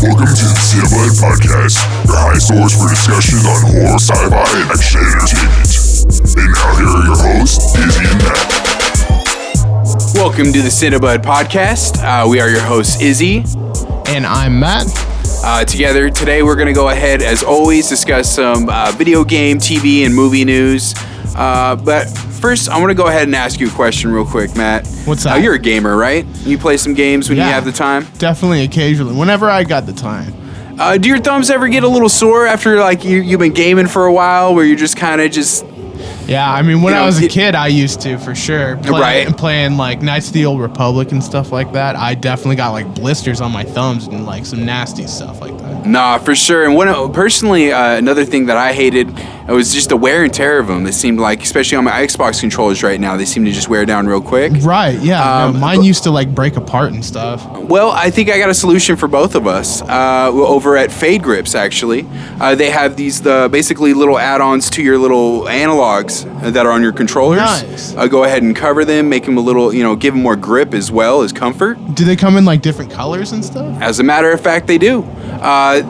Welcome to the Cinema Podcast, your high source for discussions on horror, sci-fi, and action entertainment. And now here are your hosts, Izzy and Matt. Welcome to the Cinebud Podcast. We are your hosts, Izzy. And I'm Matt. Together today, we're going to go ahead, as always, discuss some video game, TV, and movie news. But first, I want to go ahead and ask you a question real quick, Matt. What's that? You're a gamer, right? You play some games when you have the time? Definitely, occasionally. Whenever I got the time. Do your thumbs ever get a little sore after like you've been gaming for a while, where you're just kind of just... Yeah, I mean, when I was a kid, I used to, for sure. Playing like Knights of the Old Republic and stuff like that. I definitely got like blisters on my thumbs and like some nasty stuff like that. Nah, for sure. And personally, another thing that I hated, it was just the wear and tear of them. It seemed like, especially on my Xbox controllers right now, they seem to just wear down real quick. Right, yeah. Mine used to like break apart and stuff. Well, I think I got a solution for both of us. Over at Fade Grips, actually. They have these basically little add-ons to your little analogs that are on your controllers. Nice. Go ahead and cover them, make them a little, give them more grip as well as comfort. Do they come in like different colors and stuff? As a matter of fact, they do.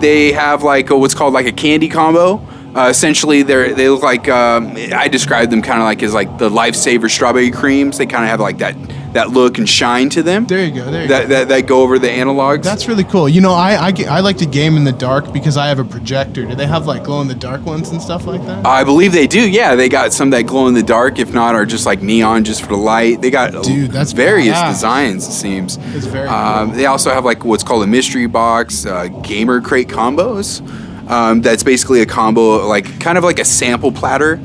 They have like what's called like a candy combo. Essentially, they look like I describe them kind of like as like the Lifesaver strawberry creams. They kind of have like that look and shine to them. There you go. That go over the analogs. That's really cool. I like to game in the dark because I have a projector. Do they have like glow in the dark ones and stuff like that? I believe they do. Yeah, they got some that glow in the dark. If not, are just like neon, just for the light. They got that's various badass. Designs. It seems. It's very cool. They also have like what's called a mystery box, gamer crate combos. That's basically a combo, like kind of like a sample platter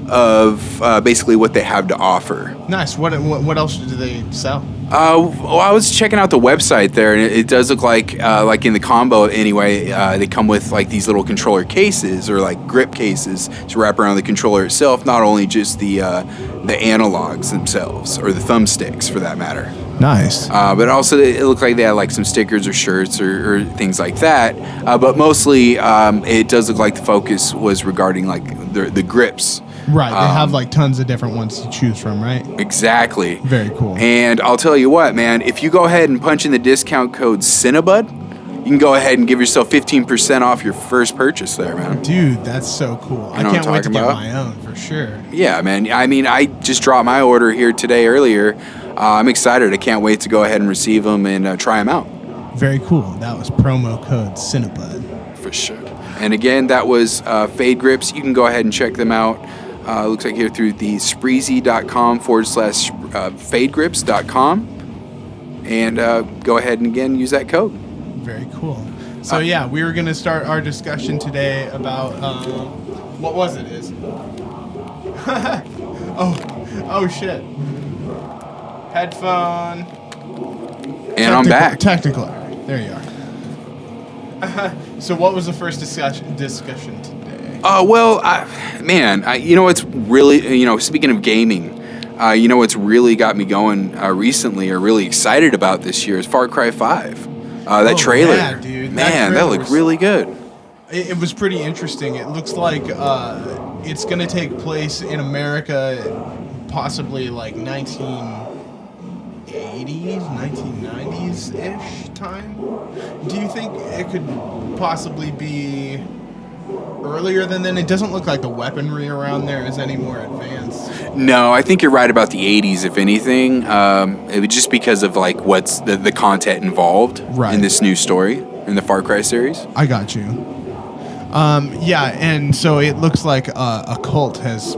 of basically what they have to offer. Nice. What else do they sell? Well, I was checking out the website there, and it does look like in the combo anyway, they come with like these little controller cases or like grip cases to wrap around the controller itself, not only just the analogs themselves or the thumbsticks for that matter. Nice. But also it looked like they had like some stickers or shirts or things like that. But mostly it does look like the focus was regarding like the grips. Right, they have like tons of different ones to choose from, right? Exactly. Very cool. And I'll tell you what, man, if you go ahead and punch in the discount code Cinebud, you can go ahead and give yourself 15% off your first purchase there, man. Dude, that's so cool. I can't wait to get my own, for sure. Yeah, man. I mean, I just dropped my order here today earlier. I'm excited. I can't wait to go ahead and receive them and try them out. Very cool. That was promo code Cinebud. For sure. And again, that was Fade Grips. You can go ahead and check them out. Looks like here through the spreezy.com/fadegrips.com. And go ahead and again use that code. Very cool. So yeah, we were going to start our discussion today about what was it? oh shit. Headphone. And I'm back. Technical error. There you are. So what was the first discussion today? It's really, speaking of gaming, what's really got me going recently or really excited about this year is Far Cry 5. That trailer. Yeah, dude. That looked really good. It was pretty interesting. It looks like it's going to take place in America, possibly like 1980s, 1990s-ish time. Do you think it could possibly be earlier than then? It doesn't look like the weaponry around there is any more advanced. No, I think you're right about the 80s, if anything. It was just because of like what's the content involved in this new story in the Far Cry series. I got you. And so it looks like a cult has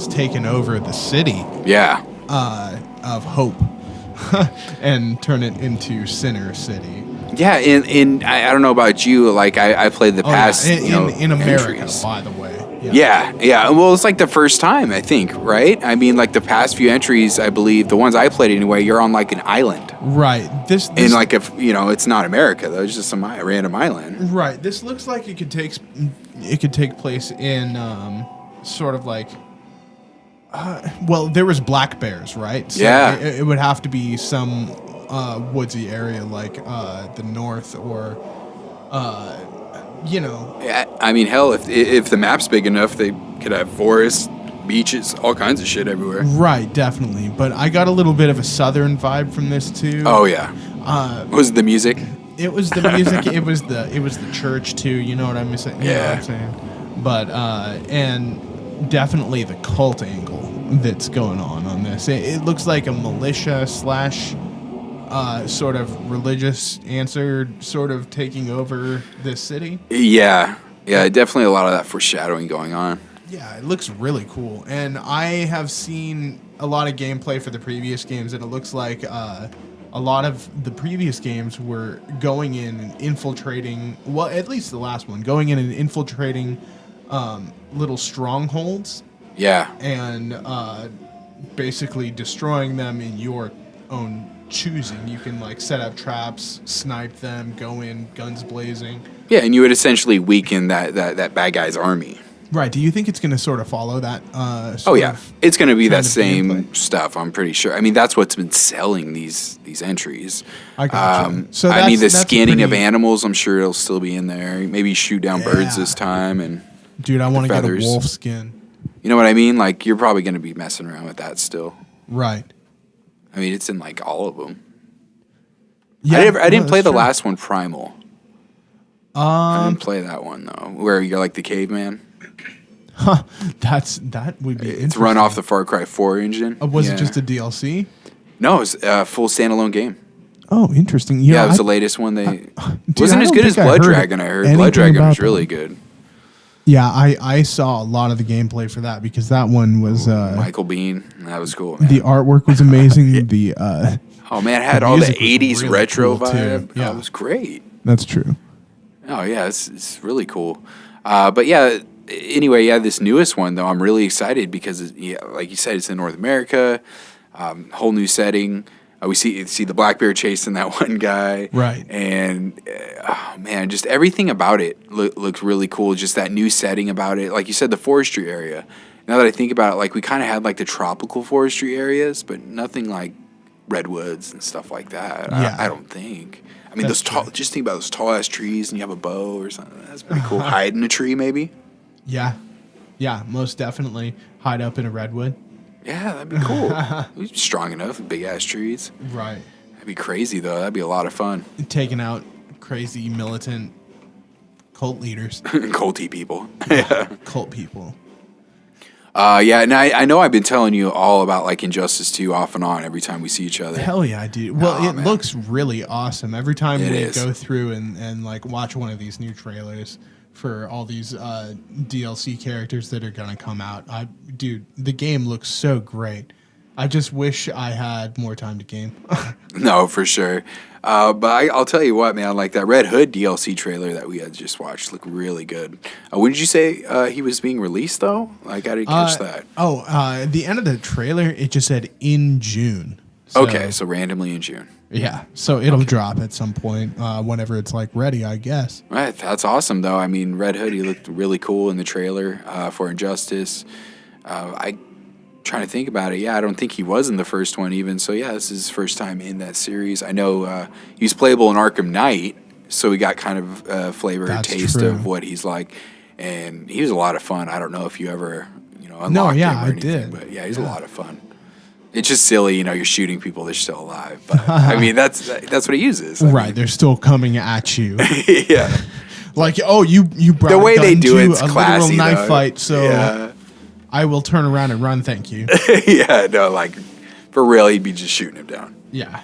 taken over the city. Yeah. Of Hope, and turn it into Sinner City. Yeah, and I don't know about you, like I played the past, in America, entries. by the way. Yeah. Well, it's like the first time, I think, right? I mean, like the past few entries, I believe, the ones I played anyway, you're on like an island. Right. This and like if it's not America though, it's just some random island. Right. This looks like it could take place in sort of like. There was black bears, right? So yeah. It would have to be some woodsy area like the north or. Yeah, I mean, hell, if the map's big enough, they could have forests, beaches, all kinds of shit everywhere. Right, definitely. But I got a little bit of a southern vibe from this too. Oh yeah. Was it the music? It was the music. It was the church too. You know what I'm saying? You know what I'm saying? But and definitely the cult angle that's going on this. It looks like a militia slash sort of religious answer, sort of taking over this city. Yeah, definitely a lot of that foreshadowing going on. Yeah, it looks really cool, and I have seen a lot of gameplay for the previous games, and it looks like a lot of the previous games were going in and infiltrating. Well, at least the last one, going in and infiltrating little strongholds. Yeah, and basically destroying them in your own choosing. You can like set up traps, snipe them, go in guns blazing. Yeah, and you would essentially weaken that bad guy's army. Right. Do you think it's going to sort of follow that? It's going to be that same gameplay? stuff. I'm pretty sure. I mean, that's what's been selling these entries. I gotcha. So I mean, the that's skinning of pretty- animals, I'm sure it'll still be in there. Maybe shoot down birds this time, and Dude, I want to get a feathers. wolf skin. You know what I mean? Like, you're probably going to be messing around with that still. Right. I mean, it's in like all of them. Yeah, I didn't play that's the true. last one, Primal. I didn't play that one though, where you're like the caveman. Huh. That would be. It's run off the Far Cry 4 engine. Was it Yeah. just a DLC? No, it's a full standalone game. Oh, interesting. Yeah, it was the latest one. They Dude, wasn't I as don't good as think I Blood heard Dragon. I heard anything Blood Dragon about was that really one. good. Yeah, I saw a lot of the gameplay for that because that one was Michael Bean, that was cool. Man. the artwork was amazing. The Oh man, it had the all the music was 80s really retro cool, too. vibe. Yeah. Oh, it was great. that's true. Oh yeah, it's really cool. But yeah, anyway, yeah, this newest one though, I'm really excited because like you said, it's in North America, whole new setting. We see the black bear chasing that one guy, Right. And oh man, just everything about it looks really cool. Just that new setting about it, like you said, the forestry area. Now that I think about it, like we kind of had like the tropical forestry areas, but nothing like redwoods and stuff like that. Yeah. I don't think. I mean, That's those tall. true. Just think about those tall ass trees, and you have a bow or something. That's pretty cool. Hide in a tree, maybe. Yeah, most definitely hide up in a redwood. Yeah, that'd be cool. We'd be strong enough with big ass trees. Right. That'd be crazy though. That'd be a lot of fun. Taking out crazy militant cult leaders, Culty people. Yeah. cult people. Yeah, and I know I've been telling you all about like Injustice 2 off and on every time we see each other. Hell yeah, dude. Well, Oh, it man. looks really awesome every time It we is. go through and like watch one of these new trailers for all these DLC characters that are gonna come out. Dude, the game looks so great. I just wish I had more time to game. No, for sure. But I'll tell you what, man. Like that Red Hood DLC trailer that we had just watched looked really good. When did you say he was being released though? Like I didn't catch that. The end of the trailer, it just said in June. So, Okay, so randomly in June. Yeah, so it'll drop at some point whenever it's like ready, I guess. Right, that's awesome though. I mean, Red Hood, he looked really cool in the trailer for Injustice. Trying to think about it. Yeah, I don't think he was in the first one even. So yeah, this is his first time in that series. I know he was playable in Arkham Knight, so we got kind of a flavor, That's taste true. of what he's like, and he was a lot of fun. I don't know if you ever unlocked No, yeah, him or I anything, did. but yeah, he's a lot of fun. It's just silly, you're shooting people they're still alive, but I mean that's what he uses. I Right, mean, they're still coming at you. yeah. Like, oh, you brought The way a gun they do to it's a classy, literal knife though. fight, so Yeah. I will turn around and run. Thank you. Yeah, no, like for real, he'd be just shooting him down. Yeah.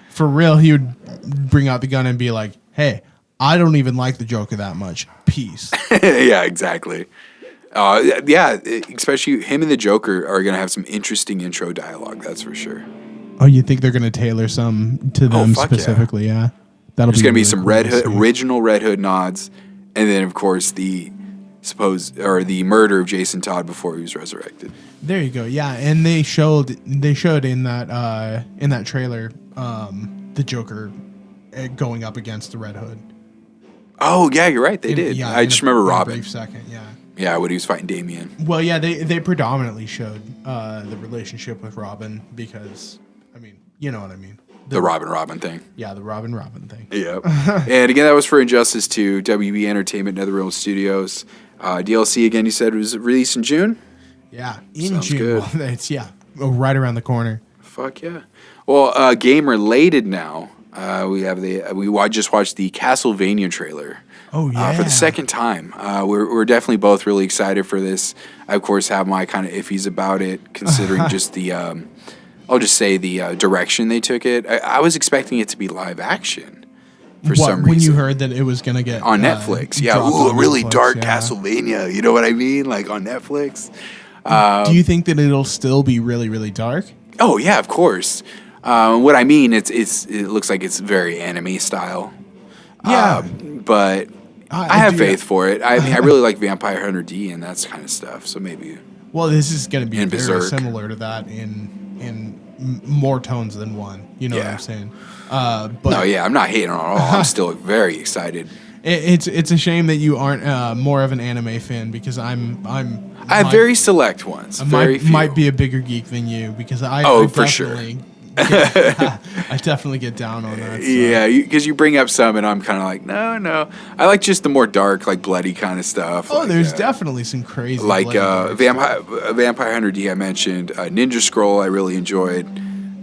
For real, he would bring out the gun and be like, "Hey, I don't even like the Joker that much. Peace." Yeah, exactly. Yeah, especially him and the Joker are gonna have some interesting intro dialogue. That's for sure. Oh, you think they're gonna tailor some to them fuck yeah. specifically? Yeah. That'll There's gonna be really some cool Red to Hood, see. original Red Hood nods, and then of course the the murder of Jason Todd before he was resurrected. There you go. Yeah, and they showed in that trailer the Joker going up against the Red Hood. Oh yeah, you're right. They did. Yeah, I in just a- remember in a Robin. brief second. Yeah. Yeah, when he was fighting Damien. Well, yeah, they predominantly showed the relationship with Robin because, I mean, you know what I mean. The Robin thing. Yeah, the Robin thing. Yep. And again, that was for Injustice 2, WB Entertainment, NetherRealm Studios. DLC, again, you said was released in June? Yeah, in Sounds June. good. Well, it's right around the corner. Fuck yeah. Well, game related now. We just watched the Castlevania trailer. Oh, yeah. For the second time. We're definitely both really excited for this. I, of course, have my kind of iffies about it, considering just the, I'll just say the direction they took it. I was expecting it to be live action for some reason. When you heard that it was going to get on Netflix. Yeah, on a really Netflix, dark yeah. Castlevania. You know what I mean? Like on Netflix. Do you think that it'll still be really, really dark? Oh, yeah, of course. What I mean, it looks like it's very anime style. Yeah. But I have faith for it. I mean, I really like Vampire Hunter D and that kind of stuff. So maybe. Well, this is going to be And very Berserk. similar to that in more tones than one. You know what I'm saying? But No, yeah, I'm not hating on it all. I'm still very excited. it's a shame that you aren't more of an anime fan because I have very select ones. Very few. might be a bigger geek than you because I for sure. definitely I definitely get down on that. So. Yeah, because you bring up some, and I'm kind of like, no. I like just the more dark, like bloody kind of stuff. Oh, like, there's definitely some crazy. like bloody Vampire Hunter D. I mentioned Ninja Scroll. I really enjoyed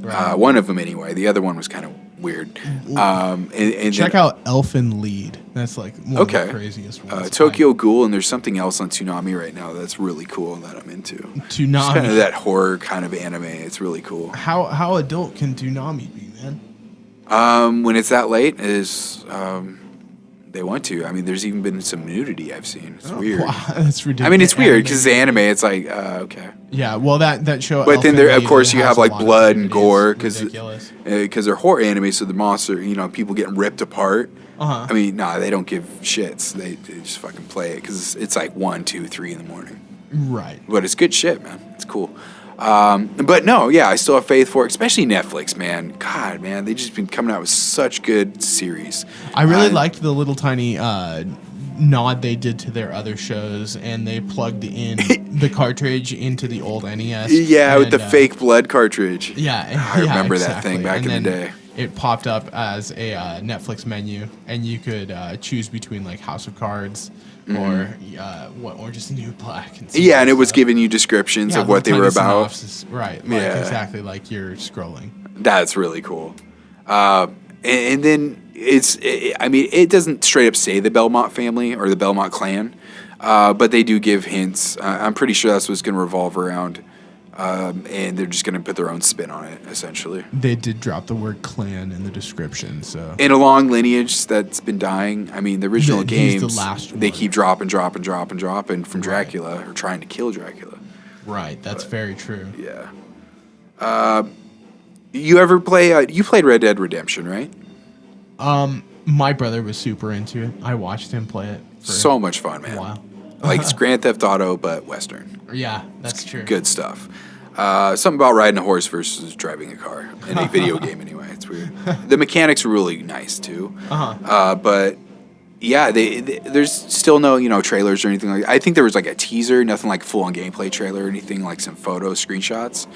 one of them anyway. The other one was kind of weird. And check then, out Elfin Lead. That's like one of the craziest ones. Tokyo Ghoul, and there's something else on Toonami right now that's really cool that I'm into. Toonami. It's kind of that horror kind of anime. It's really cool. How adult can Toonami be, man? When it's that late, they want to. I mean, there's even been some nudity I've seen. It's weird. Wow, that's ridiculous. I mean, it's weird because it's anime. It's like, okay. Yeah, well, that show. But then Elfin there, of Lead, course, it you has have a like lot of blood and nudity. gore It's ridiculous. because they're horror anime. So the monster, people getting ripped apart. Uh-huh. I mean, they don't give shits. They just fucking play it because it's like 1, 2, 3 in the morning. Right. But it's good shit, man. It's cool. But no, yeah, I still have faith for it, especially Netflix, man. God, man, they just been coming out with such good series. I really liked the little tiny nod they did to their other shows, and they plugged in the cartridge into the old NES. Yeah, with the and, fake blood cartridge. Yeah, I remember that thing back in the day. It popped up as a Netflix menu, and you could choose between like House of Cards or Orange Is the New Black. And Yeah, and it was giving you descriptions of what they were about. Right, like Yeah. exactly like you're scrolling. That's really cool. And then it doesn't straight up say the Belmont family or the Belmont clan, but they do give hints. I'm pretty sure that's what it's going to revolve around. And they're just going to put their own spin on it, essentially. They did drop the word clan in the description, so. In a long lineage that's been dying. I mean, the original He's games, the last they one. keep dropping from Dracula or trying to kill Dracula. Right, that's very true. Yeah. You ever play? You played Red Dead Redemption, right? My brother was super into it. I watched him play it. For So much fun, man. Wow. Like it's Grand Theft Auto, but Western. Yeah, that's true. Good stuff. Something about riding a horse versus driving a car in a video game. Anyway, it's weird. The mechanics are really nice too. But yeah, there's still no trailers or anything like that. I think there was like a teaser, nothing like full on gameplay trailer or anything, like some photo screenshots.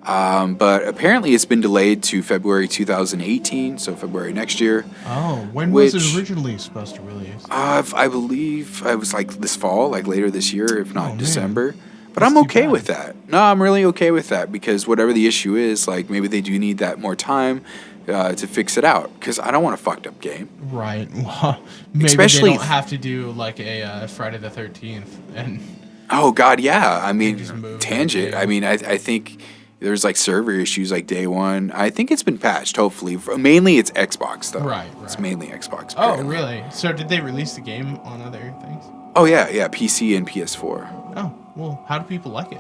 But apparently it's been delayed to February 2018, so February next year. Oh, when was it originally supposed to release? I believe it was like this fall, like later this year, if not man. December. But That's I'm too okay bad. with that. No, I'm really okay with that because whatever the issue is, like maybe they do need that more time to fix it out because I don't want a fucked up game. Right. Well, maybe Especially they don't have to do like a Friday the 13th and. Oh God, yeah. I mean, just move tangent. the I mean, I think there's like server issues like day one. I think it's been patched. Hopefully, mainly it's Xbox though. Right. It's mainly Xbox. Oh, apparently. really? So did they release the game on other things? Oh yeah, PC and PS4. Oh, well, how do people like it?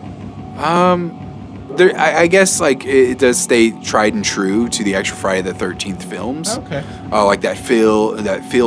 I guess like it does stay tried and true to the actual Friday the 13th films. Okay. Like that feel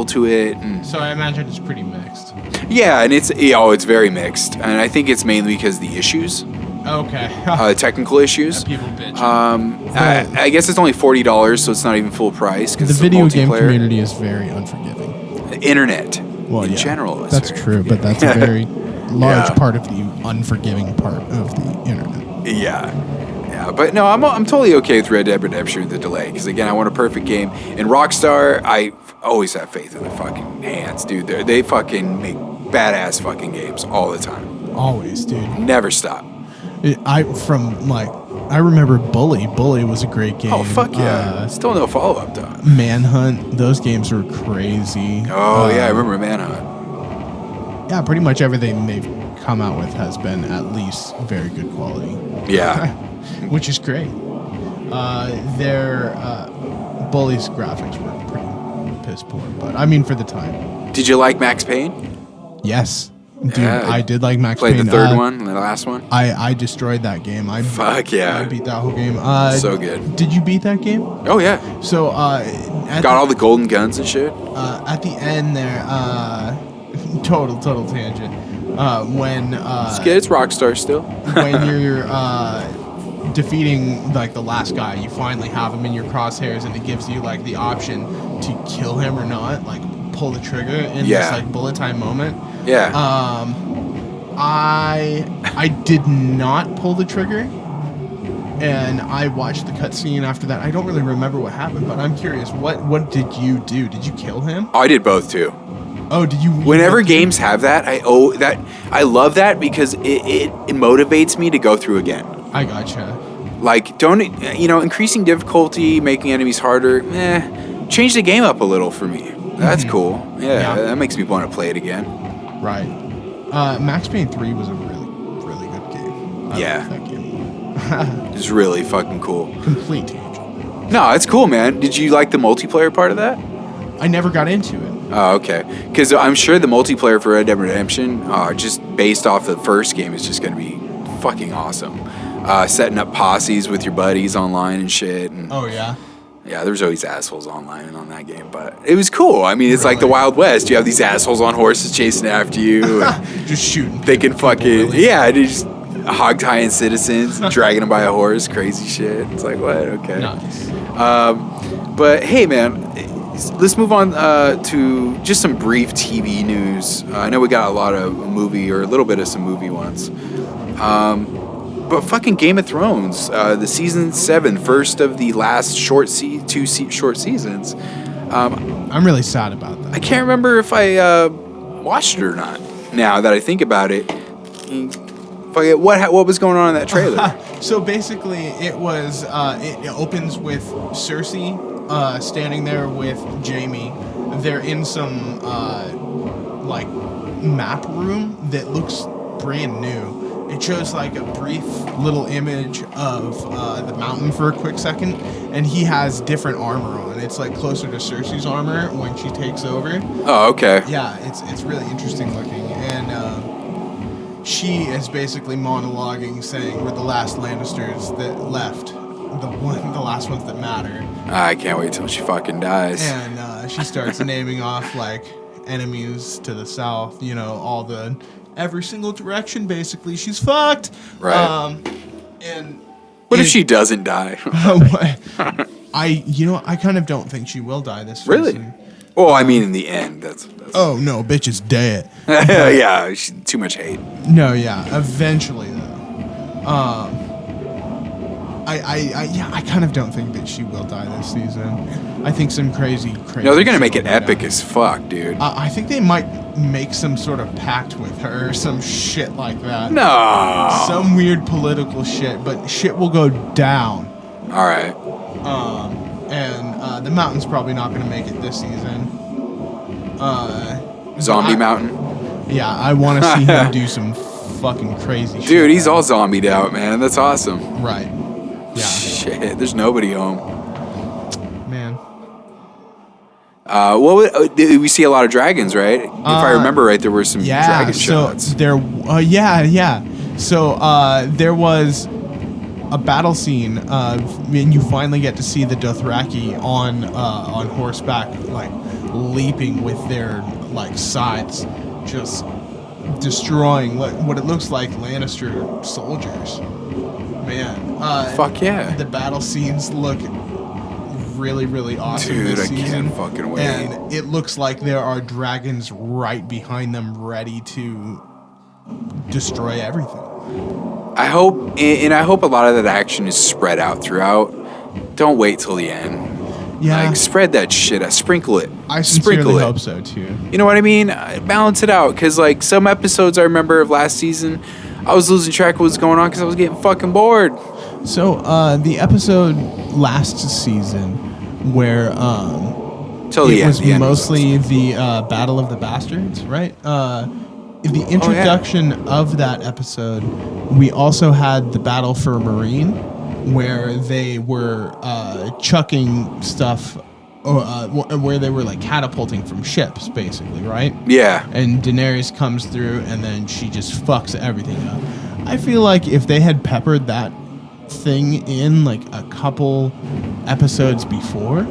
to it. And So I imagine it's pretty mixed. yeah, and it's very mixed, and I think it's mainly because the issues, Okay. technical issues. People bitch. I guess it's only $40, so it's not even full price because the it's video game multiplayer. community is very unforgiving. Internet Well, in yeah, general. Is that's very true, but that's a very large Yeah. part of the unforgiving part of the internet. Yeah, but no, I'm totally okay with Red Dead Redemption, the delay, because again, I want a perfect game. And Rockstar, I always have faith in their fucking hands, dude. They fucking make badass fucking games all the time. Always, dude. Never stop. From like I remember Bully. Bully was a great game. Oh, fuck yeah. Still no follow-up, though. Manhunt. Those games were crazy. Oh, yeah, I remember Manhunt. Yeah, pretty much everything they've come out with has been at least very good quality. Yeah. Which is great. Their Bully's graphics were pretty piss poor, but I mean for the time. Did you like Max Payne? Yes. Dude, Yeah, I did like Max Played Payne. the third one, the last one? I destroyed that game. Fuck yeah. I beat that whole game. So good. Did you beat that game? Oh, yeah. So, Got all the golden guns and shit? at the end there, total tangent. When It's good. It's Rockstar still. when you're defeating like the last guy, you finally have him in your crosshairs, and it gives you like the option to kill him or not, like pull the trigger in this like bullet time moment. Yeah. I did not pull the trigger, and I watched the cutscene after that. I don't really remember what happened, but I'm curious. What did you do? Did you kill him? I did both too. Oh, did you? Whenever games have that, I love that because it motivates me to go through again. I gotcha. Like, increasing difficulty, making enemies harder, change the game up a little for me. That's cool. Yeah, that makes me want to play it again. Right. Max Payne 3 was a really, really good game. I love that game. It's really fucking cool. Complete tangent. No, it's cool, man. Did you like the multiplayer part of that? I never got into it. Oh, okay. Because I'm sure the multiplayer for Red Dead Redemption, just based off the first game, is just going to be fucking awesome. Setting up posses with your buddies online and shit. And Oh, yeah? yeah, there's always assholes online on that game, but it was cool. I mean, it's like the Wild West. You have these assholes on horses chasing after you. And Just shooting. they can fucking, really. yeah, they just hog tying citizens, dragging them by a horse, crazy shit. It's like, what? Okay. Nice. But hey, man, let's move on to just some brief TV news. I know we got a lot of movie or a little bit of some movie ones. But fucking Game of Thrones, the season 7, first of the last two short seasons. I'm really sad about that. I can't remember if I watched it or not. Now that I think about it, what was going on in that trailer? So basically, it was it opens with Cersei standing there with Jaime. They're in some like map room that looks brand new. It shows like a brief little image of the mountain for a quick second, and he has different armor on. It's like closer to Cersei's armor when she takes over. Oh, okay. Yeah, it's really interesting looking, and she is basically monologuing, saying we're the last Lannisters that left, the last ones that matter. I can't wait till she fucking dies. And she starts naming off like enemies to the south. You know, every single direction. Basically, she's fucked. Right. And what if she doesn't die? I kind of don't think she will die this season. Really? Well, I mean, in the end, that's Oh no, bitch is dead. yeah, too much hate. No, yeah. Eventually, though. I kind of don't think that she will die this season. I think some crazy. No, they're gonna make shit it will go epic down. as fuck, dude. I think they might make some sort of pact with her or some shit like that. No. Some weird political shit, but shit will go down. All right. And the mountain's probably not gonna make it this season. Zombie Mountain. Yeah, I want to see him do some fucking crazy shit. Dude, he's all zombied out, man. That's awesome. Right. Yeah. Shit, there's nobody home. Man. Did we see a lot of dragons, right? If I remember right, there were some dragon shots. So there, So there was a battle scene, and you finally get to see the Dothraki on horseback, like leaping with their like scythes, just destroying what it looks like Lannister soldiers. Man, Fuck yeah. The battle scenes look really, really awesome. Dude, this I season. can't fucking wait. And it looks like there are dragons right behind them, ready to destroy everything. I hope a lot of that action is spread out throughout. Don't wait till the end. Yeah, Like, spread that shit out. Sprinkle it. I Sprinkle sincerely it. hope so too. You know what I mean? Balance it out. Because, like, some episodes I remember of last season, I was losing track of what's going on because I was getting fucking bored. So the episode last season where it was mostly the Battle of the Bastards, right? The introduction of that episode, we also had the Battle for Marine, where they were chucking stuff, where they were like catapulting from ships, basically, right? Yeah. And Daenerys comes through, and then she just fucks everything up. I feel like if they had peppered that thing in like a couple episodes before,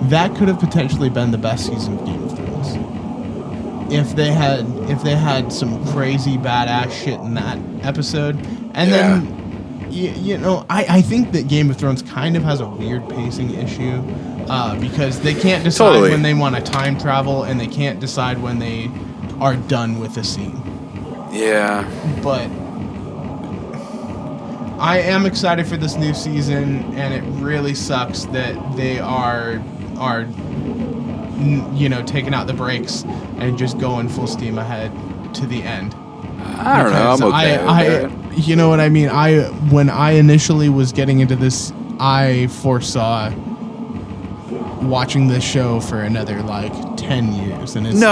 that could have potentially been the best season of Game of Thrones. If they had some crazy badass shit in that episode, and then you know, I think that Game of Thrones kind of has a weird pacing issue because they can't decide when they want to time travel, and they can't decide when they are done with a scene. Yeah, but I am excited for this new season, and it really sucks that they are you know, taking out the brakes and just going full steam ahead to the end. I don't know. I'm okay with that. You know what I mean? When I initially was getting into this, I foresaw watching this show for another like 10 years, and it's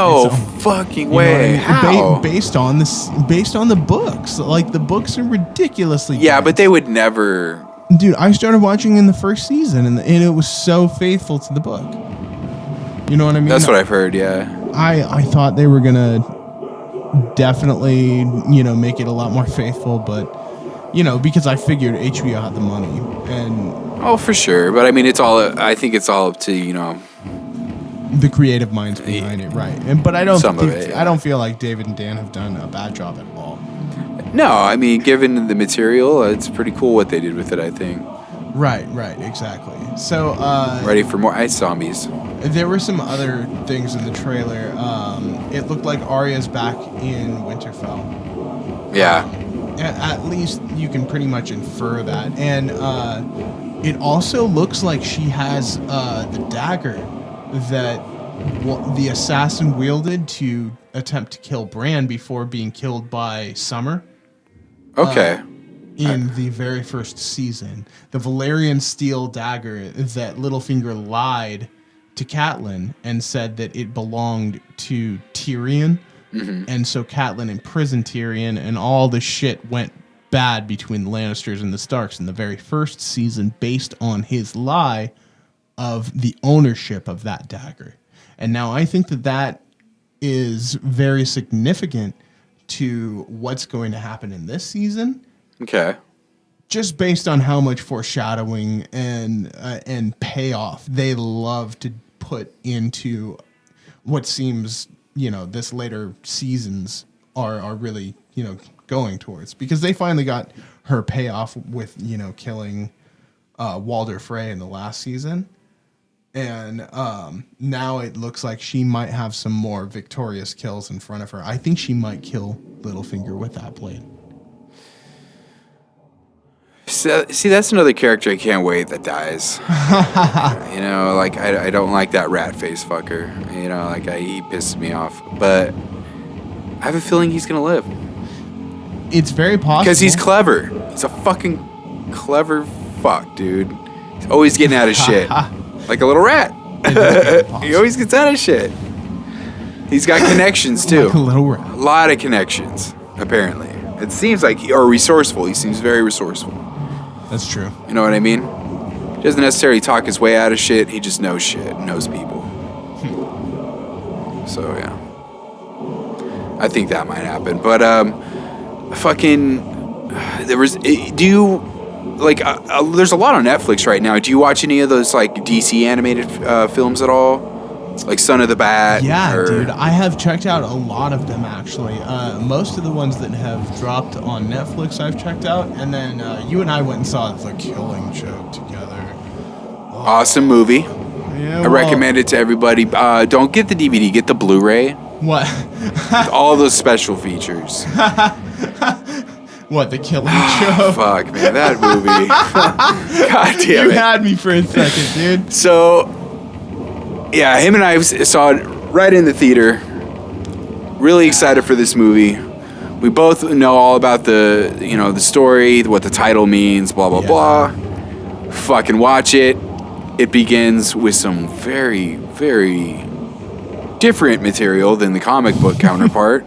fucking way. How? Based on the books. Like, the books are ridiculously good. But they would never. Dude, I started watching in the first season, and it was so faithful to the book. You know what I mean? That's what I've heard. Yeah. I thought they were gonna definitely, you know, make it a lot more faithful, but you know, because I figured HBO had the money, and for sure. But I mean, I think it's all up to, you know, the creative minds behind it, right? But I don't feel like David and Dan have done a bad job at all. No, I mean, given the material, it's pretty cool what they did with it, I think. Right, exactly. So, ready for more ice zombies. There were some other things in the trailer. It looked like Arya's back in Winterfell. Yeah. At least you can pretty much infer that. And it also looks like she has the dagger that the assassin wielded to attempt to kill Bran before being killed by Summer. Okay. In the very first season, the Valyrian steel dagger that Littlefinger lied to Catelyn and said that it belonged to Tyrion. Mm-hmm. And so Catelyn imprisoned Tyrion, and all the shit went bad between the Lannisters and the Starks in the very first season based on his lie of the ownership of that dagger. And now I think that is very significant to what's going to happen in this season. Okay. Just based on how much foreshadowing and payoff they love to put into what seems, you know, this later seasons are really, you know, going towards, because they finally got her payoff with, you know, killing Walder Frey in the last season. And now it looks like she might have some more victorious kills in front of her. I think she might kill Littlefinger with that blade. So, see, that's another character I can't wait that dies. You know, like, I don't like that rat face fucker. You know, like, he pisses me off. But I have a feeling he's going to live. It's very possible. Because he's clever. He's a fucking clever fuck, dude. He's always getting out of shit. Like a little rat. He always gets out of shit. He's got connections, too. Like a little rat. A lot of connections, apparently. It seems like, or resourceful. He seems very resourceful. That's true. You know what I mean? He doesn't necessarily talk his way out of shit. He just knows shit, knows people. So, yeah. I think that might happen. But, there's a lot on Netflix right now. Do you watch any of those, like, DC animated films at all? Like Son of the Bat? Yeah, dude. I have checked out a lot of them, actually. Most of the ones that have dropped on Netflix I've checked out. And then you and I went and saw The Killing Joke together. Oh. Awesome movie. Yeah, I recommend it to everybody. Don't get the DVD. Get the Blu-ray. What? With all those special features. What, The Killing Joke? Fuck, man. That movie. God damn it. You had me for a second, dude. So... yeah, him and I saw it right in the theater. Really excited for this movie. We both know all about the story, what the title means, blah, blah, blah. Fucking watch it. It begins with some very, very different material than the comic book counterpart.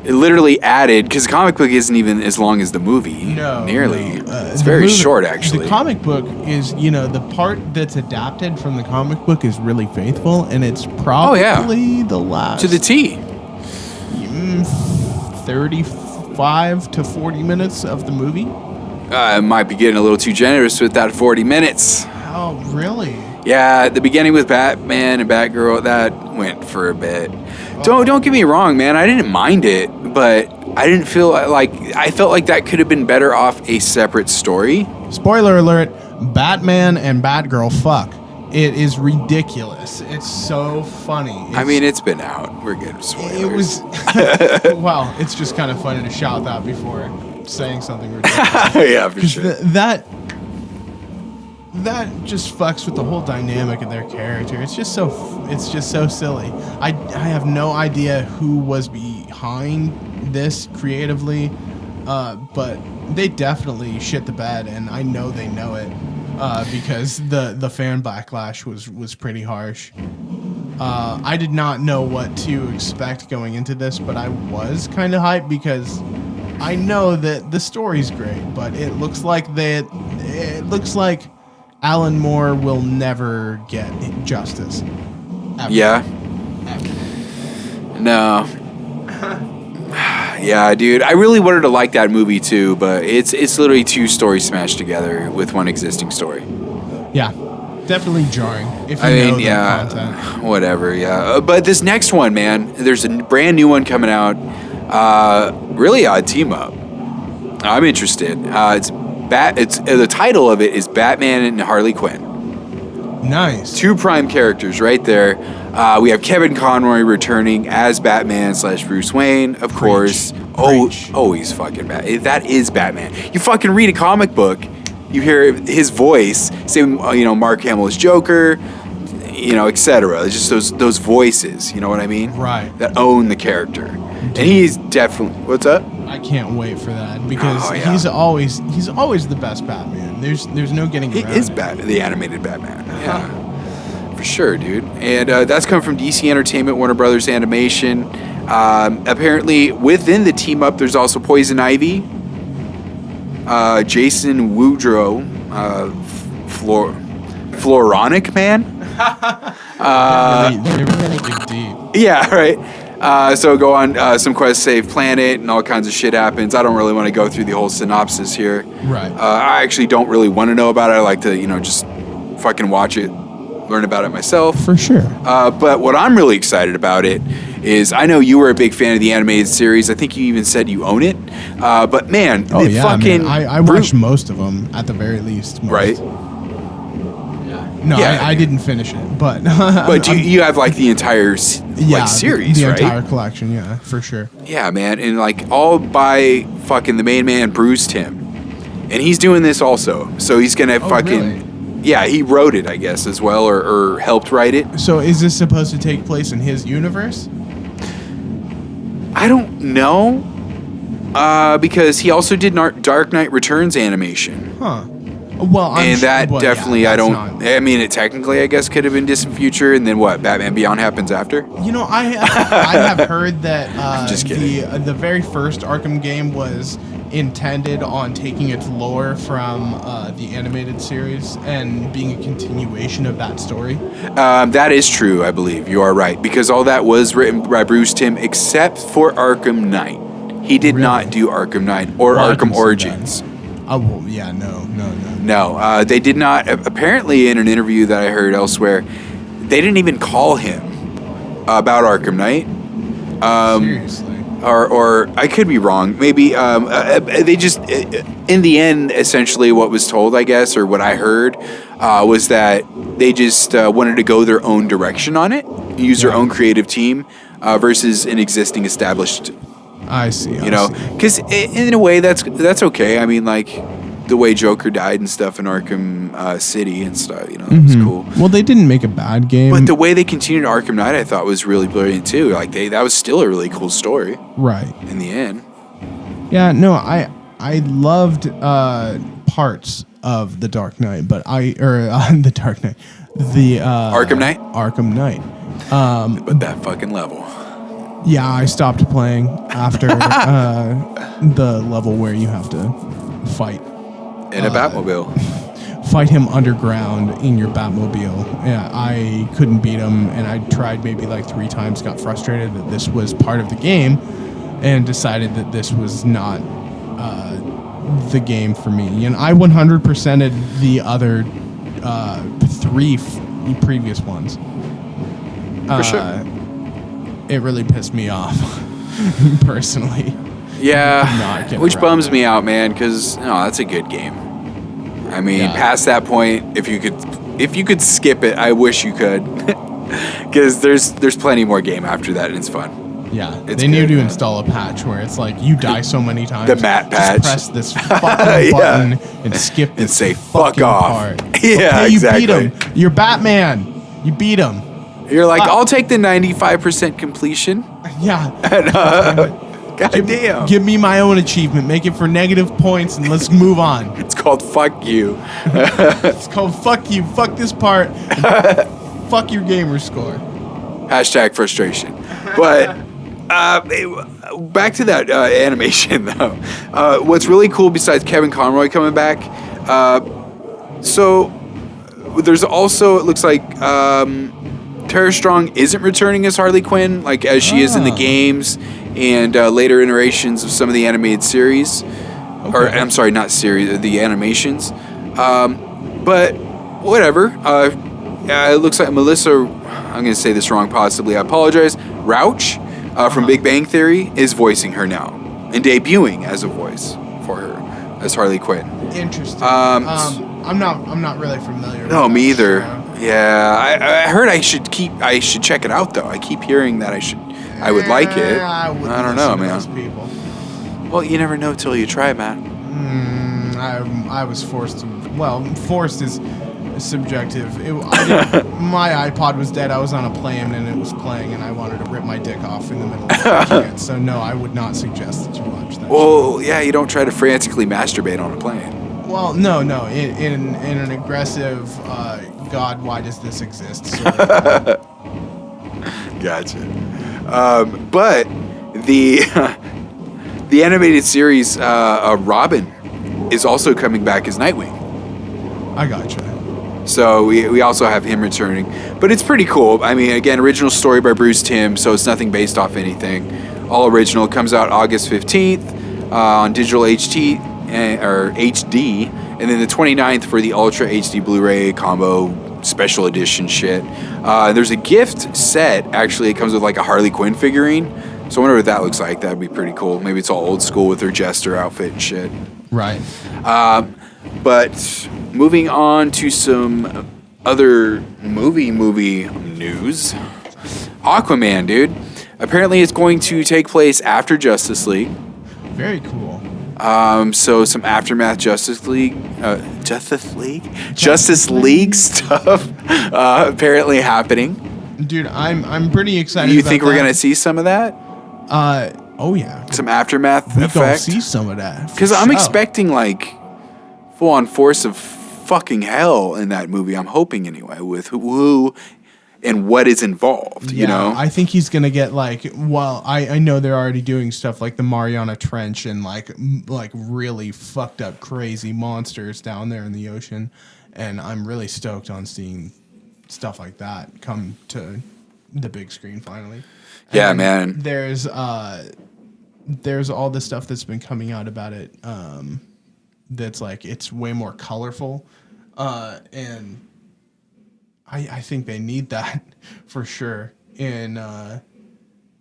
It literally added, because the comic book isn't even as long as the movie. Nearly. It's very short, actually. The comic book is, the part that's adapted from the comic book is really faithful, and it's probably the last... To the T. 35 to 40 minutes of the movie. I might be getting a little too generous with that 40 minutes. Oh, really? Yeah, the beginning with Batman and Batgirl, that went for a bit. Don't get me wrong, man. I didn't mind it, but I didn't feel like... I felt like that could have been better off a separate story. Spoiler alert, Batman and Batgirl fuck. It is ridiculous. It's so funny. It's been out. We're good. Spoilers. It was... Well, it's just kind of funny to shout that before saying something ridiculous. Yeah, for sure. That just fucks with the whole dynamic of their character. It's just so silly. I have no idea who was behind this creatively, but they definitely shit the bed, and I know they know it because the fan backlash was pretty harsh. I did not know what to expect going into this, but I was kind of hyped because I know that the story's great, but it looks like Alan Moore will never get justice. Ever. Yeah. Ever. No. Yeah, dude. I really wanted to like that movie too, but it's literally two stories smashed together with one existing story. Yeah. Definitely jarring. If you know the content. Whatever, yeah. But this next one, man, there's a brand new one coming out. Really odd team up. I'm interested. The title of it is Batman and Harley Quinn. Nice. Two prime characters right there. We have Kevin Conroy returning as Batman / Bruce Wayne, of course. Oh, he's fucking Batman. That is Batman. You fucking read a comic book, you hear his voice, same, Mark Hamill's Joker, etc. It's just those voices, you know what I mean? Right. That own the character. And he's definitely... What's up? I can't wait for that because he's always the best Batman. There's no getting around it. He is the animated Batman. Yeah. For sure, dude. And that's come from DC Entertainment, Warner Brothers Animation. Apparently, within the team up, there's also Poison Ivy, Jason Woodrow, Floronic Man. They're really dig deep. Yeah, right. So go on some quest, save planet, and all kinds of shit happens. I don't really want to go through the whole synopsis here. Right. I actually don't really want to know about it. I like to, just fucking watch it, learn about it myself. For sure. But what I'm really excited about it is I know you were a big fan of the animated series. I think you even said you own it. But man, man. I watched most of them at the very least. Right. No, I didn't finish it, but... But you have, the entire series, the right? The entire collection, yeah, for sure. Yeah, man, and, all by fucking the main man, Bruce Timm. And he's doing this also, so he's gonna fucking... Really? Yeah, he wrote it, I guess, as well, or helped write it. So is this supposed to take place in his universe? I don't know, because he also did Dark Knight Returns animation. Huh. Well, it technically, I guess, could have been distant future, and then what? Batman Beyond happens after? I have heard that just kidding. The very first Arkham game was intended on taking its lore from the animated series and being a continuation of that story. That is true, I believe. You are right, because all that was written by Bruce Timm, except for Arkham Knight. He did not do Arkham Knight or Arkham Origins. Oh, well, yeah, no. No, they did not. Apparently, in an interview that I heard elsewhere, they didn't even call him about Arkham Knight. Seriously? Or I could be wrong. Maybe they just, in the end, essentially what was told, I guess, or what I heard, was that they just wanted to go their own direction on it, use their own creative team versus an existing established. I see. Because in a way that's okay. I mean, the way Joker died and stuff in Arkham City and stuff, it was cool. Well, they didn't make a bad game. But the way they continued Arkham Knight, I thought was really brilliant too. That was still a really cool story. Right. In the end. Yeah, no, I loved parts of The Dark Knight, but The Dark Knight, the Arkham Knight? Arkham Knight. But that fucking level. Yeah, I stopped playing after the level where you have to fight In a Batmobile. fight him underground in your Batmobile. Yeah, I couldn't beat him, and I tried maybe like 3 times, got frustrated that this was part of the game, and decided that this was not the game for me. And I 100%ed the other 3 previous ones. For sure. It really pissed me off, personally. Yeah, which bums me out, man, because that's a good game. I mean, past that point, if you could skip it, I wish you could, because there's plenty more game after that, and it's fun. Yeah, they need to install a patch where it's like you die so many times. The Matt patch. Just press this fucking button and skip this and say fuck off. Part. Yeah, okay, exactly. You beat him. You're Batman. You beat him. You're like, I'll take the 95% completion. Yeah. God damn. Give me my own achievement. Make it for negative points and let's move on. It's called fuck you. It's called fuck you. Fuck this part. Fuck your gamer score. Hashtag frustration. But back to that animation, though. What's really cool besides Kevin Conroy coming back, so there's also, it looks like Tara Strong isn't returning as Harley Quinn, like as she is in the games and later iterations of some of the animated series. Okay. Or, I'm sorry, not series, the animations. But whatever. It looks like Melissa, I'm going to say this wrong possibly, I apologize, Rauch from Big Bang Theory is voicing her now and debuting as a voice for her as Harley Quinn. Interesting. I'm not really familiar. No, with me either. Show. Yeah, I heard I should check it out though. I keep hearing that I would like it. I don't know, man. Those people. Well, you never know till you try, Matt. I was forced to. Well, forced is subjective. My iPod was dead. I was on a plane and it was playing, and I wanted to rip my dick off in the middle of watching it. So no, I would not suggest that you watch that. Well, yeah, you don't try to frantically masturbate on a plane. Well, no. In an aggressive, God, why does this exist? Sort of Gotcha. But the animated series Robin is also coming back as Nightwing. I gotcha. So we also have him returning. But it's pretty cool. I mean, again, original story by Bruce Timm, so it's nothing based off anything. All original. Comes out August 15th on digital HD, and then the 29th for the Ultra HD Blu-ray combo special edition shit. There's a gift set. Actually, it comes with like a Harley Quinn figurine. So I wonder what that looks like. That'd be pretty cool. Maybe it's all old school with her jester outfit and shit. Right. But moving on to some other movie news. Aquaman, dude. Apparently it's going to take place after Justice League. Very cool. So some aftermath Justice League stuff apparently happening. Dude, I'm pretty excited. Do you think we're gonna see some of that? Oh yeah. Some aftermath we effect. Gonna see some of that. Because I'm expecting like full-on force of fucking hell in that movie. I'm hoping anyway, with who and what is involved. Yeah, you know, I think he's gonna get like. Well, I know they're already doing stuff like the Mariana Trench and like really fucked up crazy monsters down there in the ocean, and I'm really stoked on seeing stuff like that come to the big screen finally. Yeah, and man. There's all the stuff that's been coming out about it. That's like it's way more colorful, and I think they need that for sure in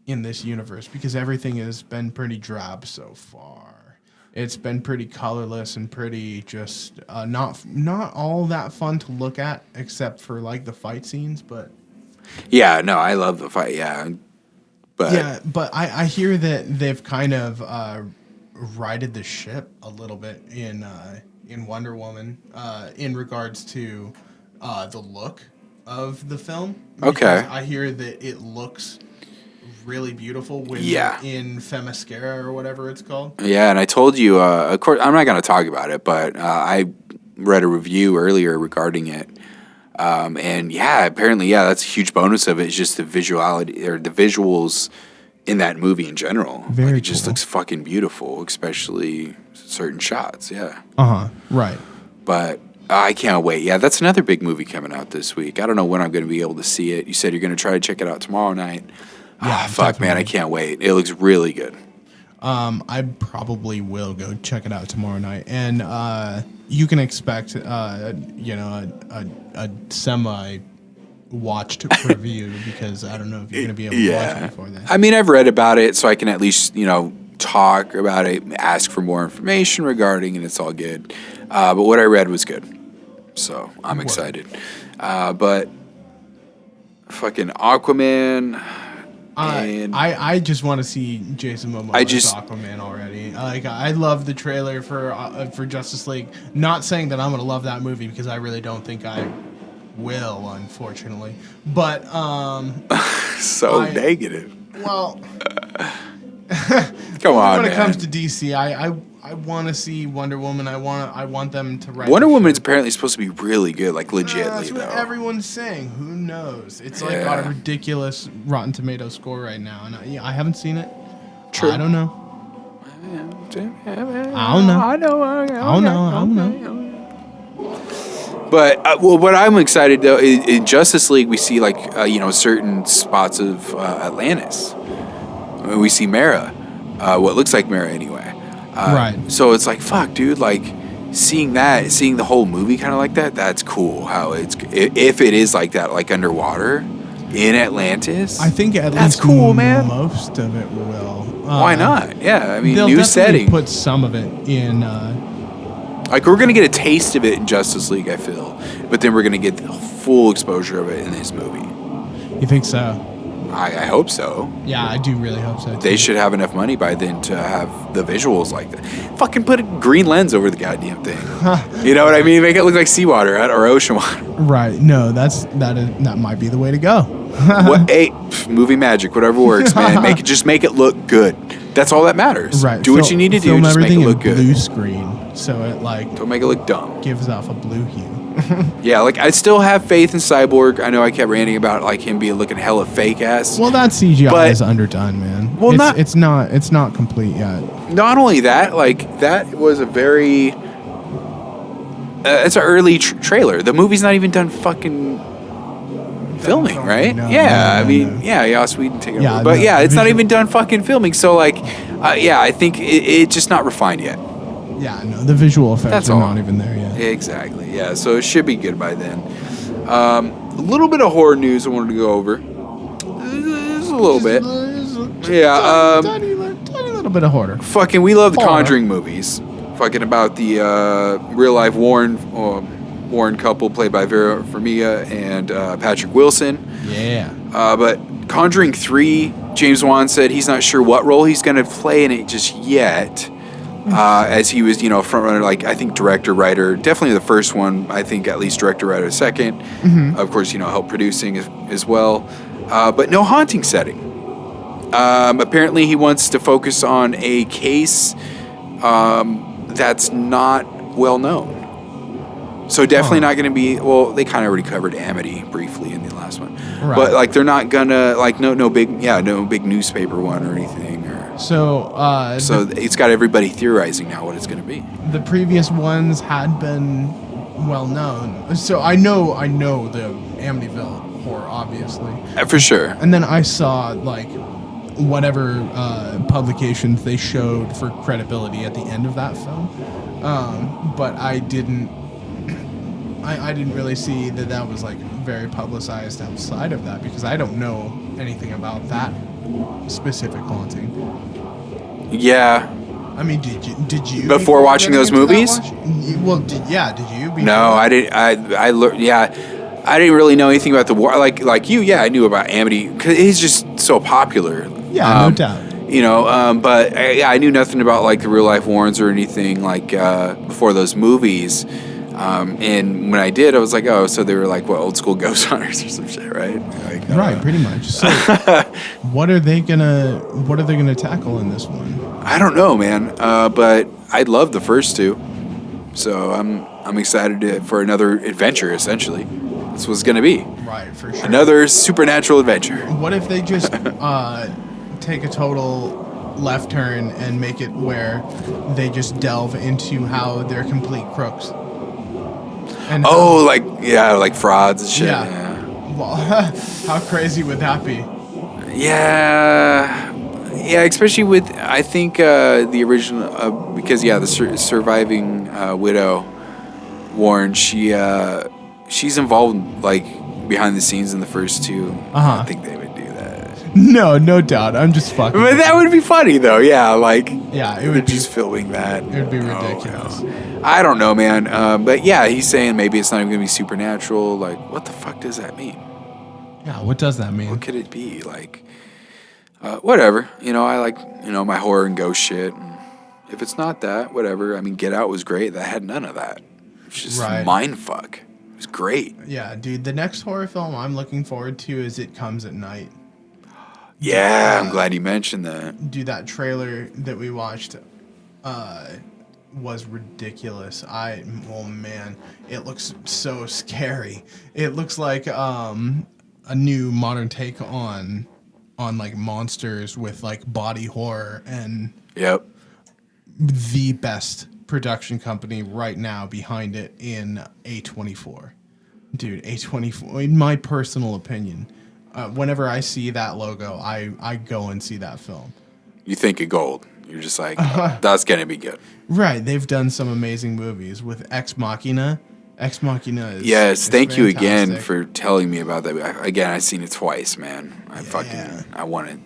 this universe because everything has been pretty drab so far. It's been pretty colorless and pretty just not all that fun to look at except for like the fight scenes, but yeah, no, I love the fight. Yeah, but I hear that they've kind of righted the ship a little bit in Wonder Woman in regards to the look of the film. Okay. I hear that it looks really beautiful when Yeah. in Femascara or whatever it's called. Yeah, and I told you, of course, I'm not going to talk about it, but I read a review earlier regarding it. And yeah, apparently, yeah, that's a huge bonus of it. It's just the visuality or the visuals in that movie in general. Very like, it just cool. looks fucking beautiful, especially certain shots. Yeah. Right. But I can't wait. Yeah, that's another big movie coming out this week. I don't know when I'm going to be able to see it. You said you're going to try to check it out tomorrow night. Yeah, Fuck, man, I can't wait. It looks really good. I probably will go check it out tomorrow night, and you can expect, a semi-watched review because I don't know if you're gonna be able to watch it before then. I mean, I've read about it, so I can at least talk about it, ask for more information regarding, and it's all good. But what I read was good, so I'm excited. But fucking Aquaman. And I just want to see Jason Momoa as Aquaman already. Like, I love the trailer for Justice League. Not saying that I'm gonna love that movie because I really don't think I will, unfortunately. But negative. Well, come on, when it man. comes to DC, I want to see Wonder Woman. I want them to write. Wonder Woman's apparently supposed to be really good, like legitly that's what though. everyone's saying. Who knows? It's like got a ridiculous Rotten Tomato score right now, and I haven't seen it. True. I don't know. But what I'm excited though is in Justice League we see like certain spots of Atlantis. I mean, we see Mara, what looks like Mara anyway. Right. So it's like fuck, dude. Like seeing the whole movie kind of like that. That's cool. How if it is like that, like underwater in Atlantis. I think that's least cool, man. Most of it will. Why not? Yeah, I mean, they'll new definitely setting. Put some of it in. Like we're gonna get a taste of it in Justice League, I feel, but then we're gonna get the full exposure of it in this movie. You think so? I hope so. Yeah, I do really hope so. They should have enough money by then to have the visuals like that. Fucking put a green lens over the goddamn thing. You know what I mean? Make it look like seawater or ocean water. Right. No, that might be the way to go. Movie magic, whatever works, man. Make it look good. That's all that matters. Right. Do what you need to do. Just make it look good. Blue screen, so it don't make it look dumb. Gives off a blue hue. Yeah, like I still have faith in Cyborg. I know I kept ranting about like him being looking hella fake ass. Well, that CGI is underdone, man. Well, it's not complete yet. Not only that, like that was a very. It's an early trailer. The movie's not even done fucking filming, right? No, I mean, no. Joss Whedon take over. Yeah, But no, it's not even done fucking filming. So like, I think it's just not refined yet. Yeah, no, the visual effects are not even there yet. Exactly. Yeah, so it should be good by then. A little bit of horror news I wanted to go over. Just a little bit. Tiny little bit of horror. Fucking, we love the Conjuring movies. Fucking about the real life Warren couple played by Vera Farmiga and Patrick Wilson. Yeah. But Conjuring 3, James Wan said he's not sure what role he's going to play in it just yet. As he was, front runner, like I think director, writer, definitely the first one. I think at least director, writer, second. Mm-hmm. Of course, help producing as well. But no haunting setting. Apparently, he wants to focus on a case that's not well known. So definitely not going to be. Well, they kind of already covered Amity briefly in the last one, right. But like they're not gonna no big newspaper one or anything. So it's got everybody theorizing now what it's going to be. The previous ones had been well known, so I know the Amityville horror, obviously, for sure. And then I saw like whatever publications they showed for credibility at the end of that film, but I didn't really see that was like very publicized outside of that because I don't know anything about that specific haunting. Yeah. I mean, did you before watching those movies? Did you? No, I didn't. I learned. Yeah, I didn't really know anything about the war. Like you, yeah, I knew about Amity because he's just so popular. Yeah, no doubt. But I knew nothing about like the real life Warrens or anything like before those movies. And when I did, I was like, oh, so they were like, what, old school ghost hunters or some shit, right? Like, Right, pretty much. So, what are they gonna tackle in this one? I don't know, man. But I love the first two, so I'm excited for another adventure. Essentially, that's what it's gonna be. Right, for sure. Another supernatural adventure. What if they just take a total left turn and make it where they just delve into how they're complete crooks? And like frauds and shit. Yeah. Well, how crazy would that be? Yeah, especially with, I think, the original, because, the surviving widow, Warren, she's involved, like, behind the scenes in the first two. I think they would do that. No doubt. I'm just fucking. But that would be funny, though. Yeah, like, it would be just filming that. It would be ridiculous. No. I don't know, man. But yeah, he's saying maybe it's not even going to be supernatural. Like, what the fuck does that mean? Yeah, what does that mean? What could it be? Like, whatever. I like, my horror and ghost shit. And if it's not that, whatever. I mean, Get Out was great. That had none of that. It's just mind fuck. It was great. Yeah, dude. The next horror film I'm looking forward to is It Comes at Night. Yeah, I'm glad you mentioned that. Dude, that trailer that we watched was ridiculous. Man, it looks so scary. It looks like a new modern take on like monsters with like body horror, and the best production company right now behind it in A24. Dude, A24, in my personal opinion, whenever I see that logo, I go and see that film. You think of gold. You're just like, that's going to be good. Right. They've done some amazing movies with Ex Machina. Ex Machina is Yes, thank you again fantastic. for telling me about that. Again, I've seen it twice, man. I wanted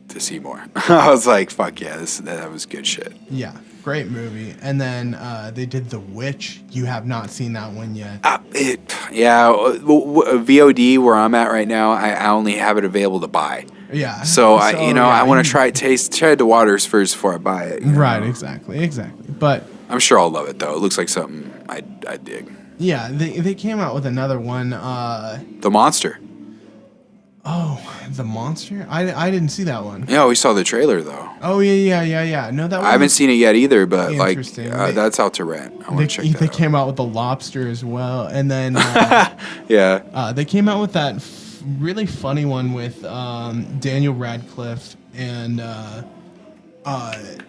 to see more. I was like, fuck yeah, that was good shit. Yeah, great movie. And then they did The Witch. You have not seen that one yet. VOD where I'm at right now, I only have it available to buy. Yeah. So I want to try the waters first before I buy it. Right, exactly. But I'm sure I'll love it though. It looks like something I dig. Yeah, they came out with another one. The Monster. Oh, The Monster? I didn't see that one. Yeah, we saw the trailer though. Oh yeah. No, that one. I haven't seen it yet either, but like Interesting. that's out to rent. I want to check that They out. came out with The Lobster as well, and then they came out with that really funny one with Daniel Radcliffe, and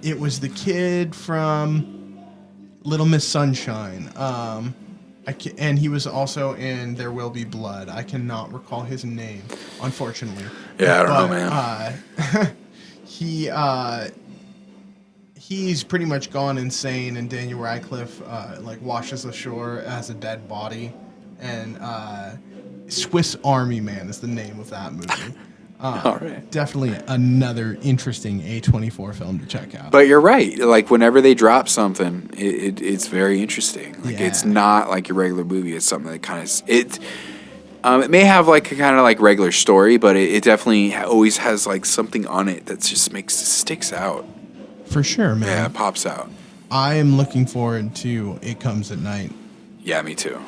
it was the kid from Little Miss Sunshine. And he was also in There Will Be Blood. I cannot recall his name, unfortunately. Yeah, I don't know, man. He's pretty much gone insane, and Daniel Radcliffe washes ashore as a dead body. And Swiss Army Man is the name of that movie. All right. Definitely another interesting A24 film to check out. But you're right. Like whenever they drop something, it's very interesting. Like it's not like your regular movie. It's something that kind of it may have like a kind of like regular story, but it definitely always has like something on it that just sticks out. For sure, man. Yeah, it pops out. I am looking forward to It Comes at Night. Yeah, me too.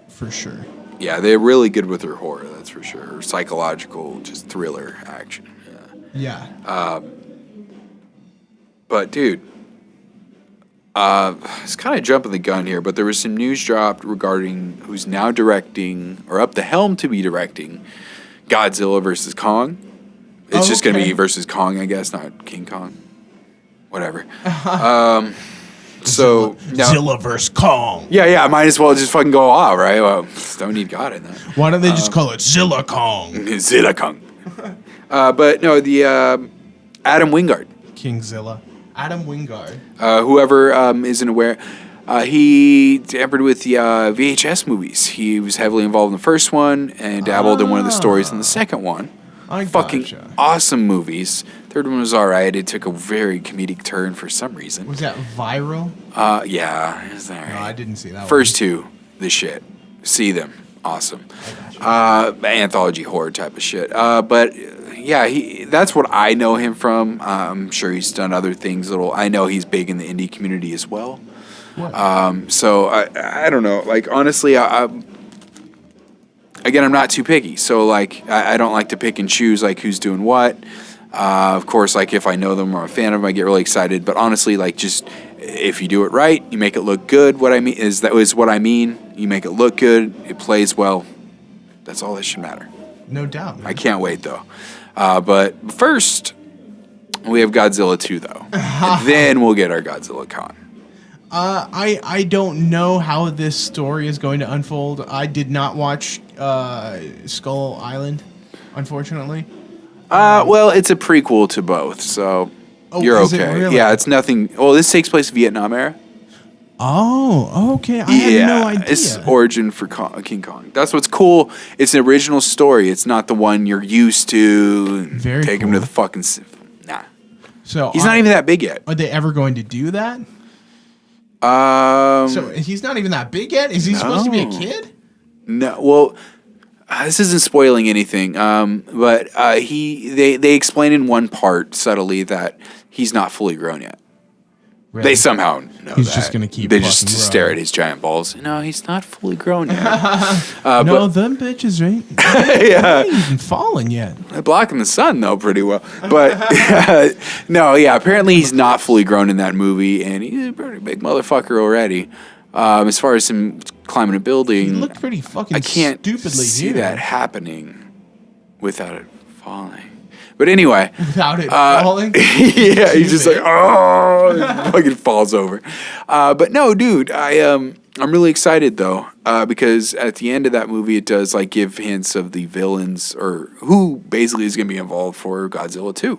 For sure. Yeah, they're really good with their horror, that's for sure. Psychological, just thriller action. Yeah. But, dude, it's kind of jumping the gun here, but there was some news dropped regarding who's now directing, or up the helm to be directing, Godzilla versus Kong. It's just going to be versus Kong, I guess, not King Kong. Whatever. So now, Zilla vs. Kong. Yeah, might as well just fucking go all, right? Well, don't need God in that. Why don't they just call it Zilla Kong? Zilla Kong. But no, the Adam Wingard. King Zilla. Adam Wingard. Whoever isn't aware, he tampered with the VHS movies. He was heavily involved in the first one and dabbled in one of the stories in the second one. Fucking awesome movies. Third one was alright. It took a very comedic turn for some reason. Was that viral? Yeah. It was alright. No, I didn't see that First two, the shit. See them. Awesome. Anthology horror type of shit. But yeah, that's what I know him from. I'm sure he's done other things. I know he's big in the indie community as well. What? So I don't know. Like honestly, again, I'm not too picky. So like I don't like to pick and choose like who's doing what. Of course, like if I know them or I'm a fan of them, I get really excited. But honestly, like just if you do it right, you make it look good. What I mean is what I mean. You make it look good. It plays well. That's all that should matter. No doubt, man. I can't wait though. But first, we have Godzilla 2 though. Then we'll get our Godzilla Con. I don't know how this story is going to unfold. I did not watch Skull Island, unfortunately. Well, it's a prequel to both, so you're is it okay. really? Yeah, it's nothing. Well, this takes place Vietnam era. Oh, okay. I had no idea. It's origin for King Kong. That's what's cool. It's an original story. It's not the one you're used to. Very Take him cool. to the fucking. Nah. So He's not even that big yet. Are they ever going to do that? So So he's not even that big yet. Is he supposed to be a No. kid? no. Well, this isn't spoiling anything. But they explain in one part subtly that he's not fully grown yet. Really? They somehow know He's that. just gonna keep They just fucking stare growing. at his giant balls. No, he's not fully grown yet. No, them bitches ain't, ain't even fallen yet. They're blocking the sun though pretty well. But no, yeah. Apparently he's not fully grown in that movie, and he's a pretty big motherfucker already. As far as him climbing a He building, looked pretty fucking I can't stupidly see huge. that happening without it falling. But anyway, Without it falling? yeah, he's just like, oh, it fucking falls over. But no, dude, I'm really excited though, because at the end of that movie, it does like give hints of the villains or who basically is going to be involved for Godzilla 2.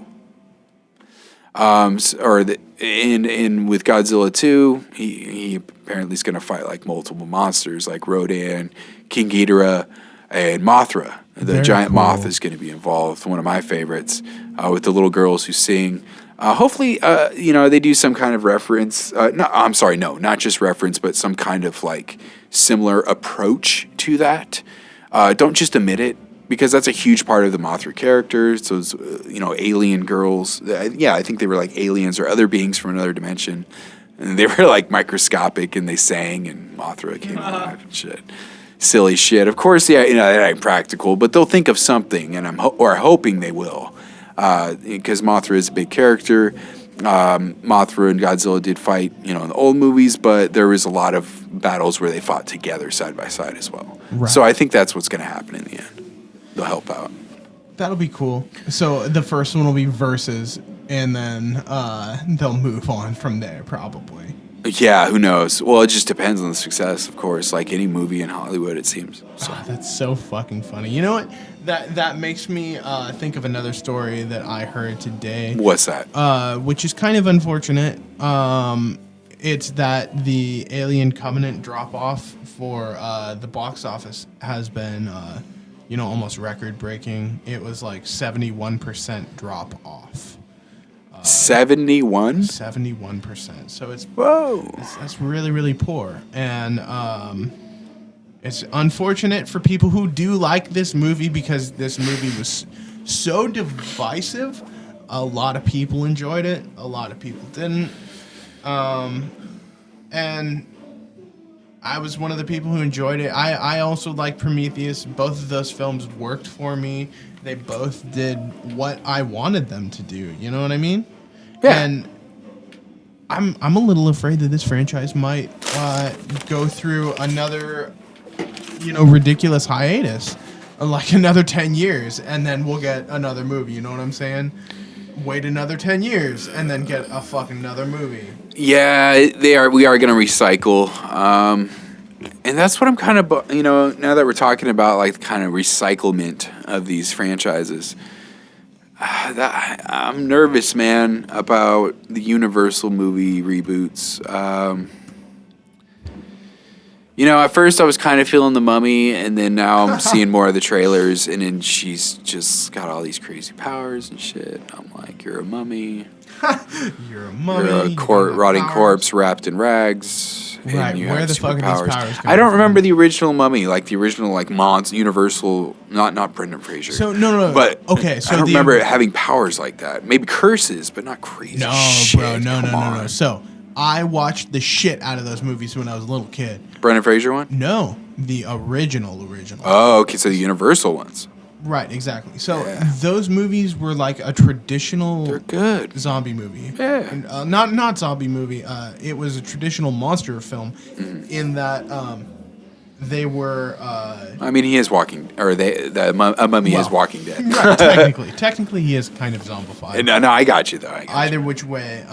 In with Godzilla 2, he apparently is going to fight like multiple monsters like Rodan, King Ghidorah, and Mothra. The Very giant cool. moth is going to be involved. One of my favorites, with the little girls who sing. Hopefully, they do some kind of reference. Not just reference, but some kind of like similar approach to that. Don't just omit it, because that's a huge part of the Mothra characters. Those, alien girls. I think they were like aliens or other beings from another dimension. And they were like microscopic, and they sang, and Mothra came alive and shit. Silly shit. Of course, that ain't practical, but they'll think of something, and I'm hoping they will, because Mothra is a big character. Mothra and Godzilla did fight, in the old movies, but there was a lot of battles where they fought together side by side as well. Right. So I think that's what's going to happen in the end. They'll help out. That'll be cool. So the first one will be versus, and then they'll move on from there, probably. Yeah, who knows? Well, it just depends on the success, of course, like any movie in Hollywood, it seems. So. That's so fucking funny. You know what? That makes me think of another story that I heard today. What's that? Which is kind of unfortunate. It's that the Alien Covenant drop off for the box office has been, almost record breaking. It was like 71% drop off. 71? 71%. So it's Whoa. that's really, really poor. And it's unfortunate for people who do like this movie, because this movie was so divisive. A lot of people enjoyed it. A lot of people didn't. And I was one of the people who enjoyed it. I also like Prometheus. Both of those films worked for me. They both did what I wanted them to do. You know what I mean? Yeah. And I'm a little afraid that this franchise might go through another, ridiculous hiatus, like another 10 years, and then we'll get another movie. You know what I'm saying? Wait another 10 years and then get a fucking another movie. Yeah, they are. We are going to recycle, and that's what I'm kind of. Now that we're talking about like kind of recyclement of these franchises, I'm nervous, man, about the Universal movie reboots. At first I was kind of feeling the Mummy, and then now I'm seeing more of the trailers, and then she's just got all these crazy powers and shit. I'm like, you're a mummy. You're a mummy. You're a you don't have rotting powers. corpse wrapped in rags. And Right, you where have the fuck are these superpowers. powers coming I don't from? remember the original Mummy, like the original like Universal, not Brendan Fraser. So no. But okay, so I don't the- remember it having powers like that. Maybe curses, but not crazy. No, shit. bro, no. Come on. So I watched the shit out of those movies when I was a little kid. Brendan Fraser one? No, the original. Oh, okay, so the Universal ones. Right, exactly. So those movies were like a traditional. They're good. Zombie movie. Yeah. And, not zombie movie. It was a traditional monster film, in that they were. I mean, he is walking, or a mummy is Walking Dead. Right, technically, he is kind of zombified. No, I got you though. Either which way,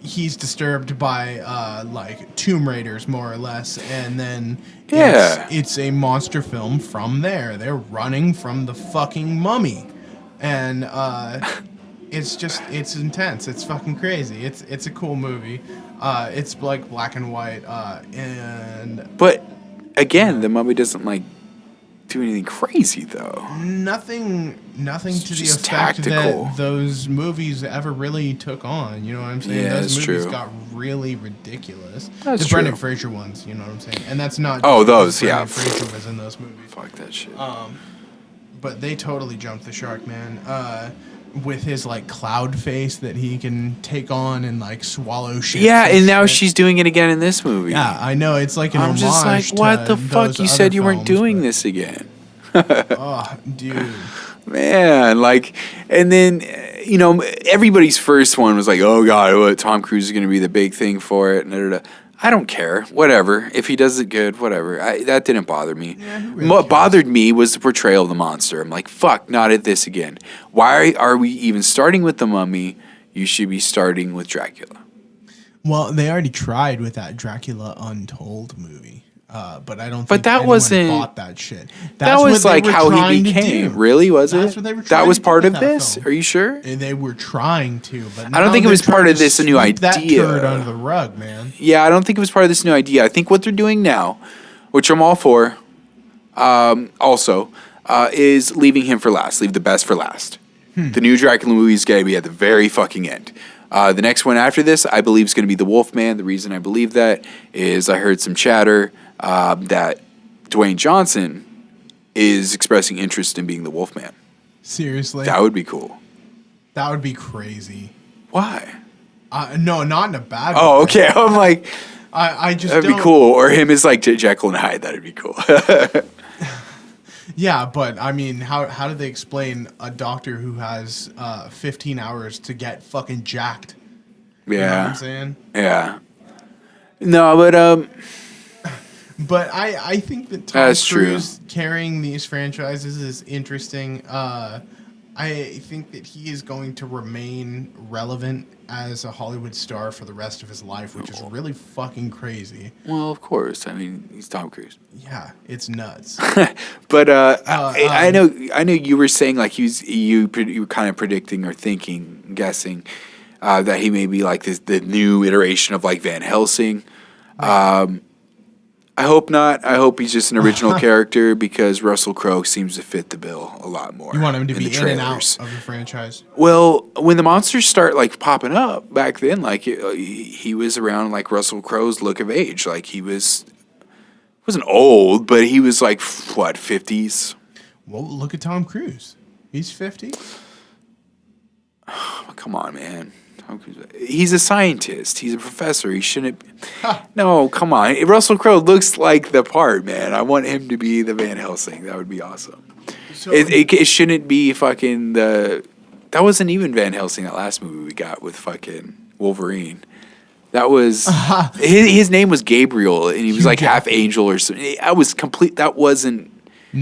he's disturbed by like Tomb Raiders, more or less, and then it's a monster film from there. They're running from the fucking mummy, and it's intense. It's fucking crazy. It's a cool movie. It's like black and white, but again, the mummy doesn't like do anything crazy though. Nothing to the just effect tactical. that those movies ever really took on. You know what I'm saying? Yeah, those that's movies true. got really ridiculous. That's the true. Brendan Fraser ones, you know what I'm saying? And that's not. Oh, just those, because yeah. Brendan Fraser was in those movies. Fuck that shit. But they totally jumped the shark, man. With his like cloud face that he can take on and like swallow shit. Yeah, and now she's doing it again in this movie. Yeah, I know. It's like an I'm homage just like, what to the fuck? those You other said you weren't films, doing but- this again. Oh, dude. Man, like, and then, everybody's first one was like, oh, God, what, Tom Cruise is going to be the big thing for it. And I don't care. Whatever. If he does it good, whatever. That didn't bother me. Yeah, who really What cares? bothered me was the portrayal of the monster. I'm like, fuck, not at this again. Why are we even starting with the mummy? You should be starting with Dracula. Well, they already tried with that Dracula Untold movie. But I don't think But that anyone wasn't- bought that shit. That That's was what they like were how he trying to became. do. Really, was That's it? what they were That trying was to do part with of that this? film. Are you sure? And they were trying to, but I don't now think it they're was part trying of to this new sweep that idea. turd under the rug, man. Yeah, I don't think it was part of this new idea. I think what they're doing now, which I'm all for, is leaving him for last. Leave the best for last. The new Dracula movie is going to be at the very fucking end. The next one after this, I believe, is going to be The Wolfman. The reason I believe that is I heard some chatter that Dwayne Johnson is expressing interest in being the Wolfman. Seriously, That would be cool. that would be crazy. Why? No, not in a bad way. Oh, okay. I'm like, I just that'd be don't- cool. Or him as like Jekyll and Hyde. That'd be cool. Yeah, but I mean, how do they explain a doctor who has 15 hours to get fucking jacked? You know what I'm saying? Yeah. No, but But I think that Tom That's true. Cruise carrying these franchises is interesting. I think that he is going to remain relevant as a Hollywood star for the rest of his life, which is really fucking crazy. well, of course. I mean, he's Tom Cruise. Yeah, it's nuts. But I know you were saying like you were kind of predicting or thinking, guessing that he may be like the new iteration of like Van Helsing. I hope not. I hope he's just an original character because Russell Crowe seems to fit the bill a lot more. You want him to in be the in and out trailers. of the franchise. Well, when the monsters start like popping up back then, like he was around like Russell Crowe's look of age. Like he wasn't old, but he was like what 50s. Well, look at Tom Cruise. He's 50. Oh, come on, man. Tom Cruise. He's a scientist. He's a professor. He shouldn't. No, come on. Russell Crowe looks like the part, man. I want him to be the Van Helsing. That would be awesome. So It shouldn't be fucking the. That wasn't even Van Helsing. That last movie we got with fucking Wolverine. That was his name was Gabriel, and he was like half angel or something. I was complete. That wasn't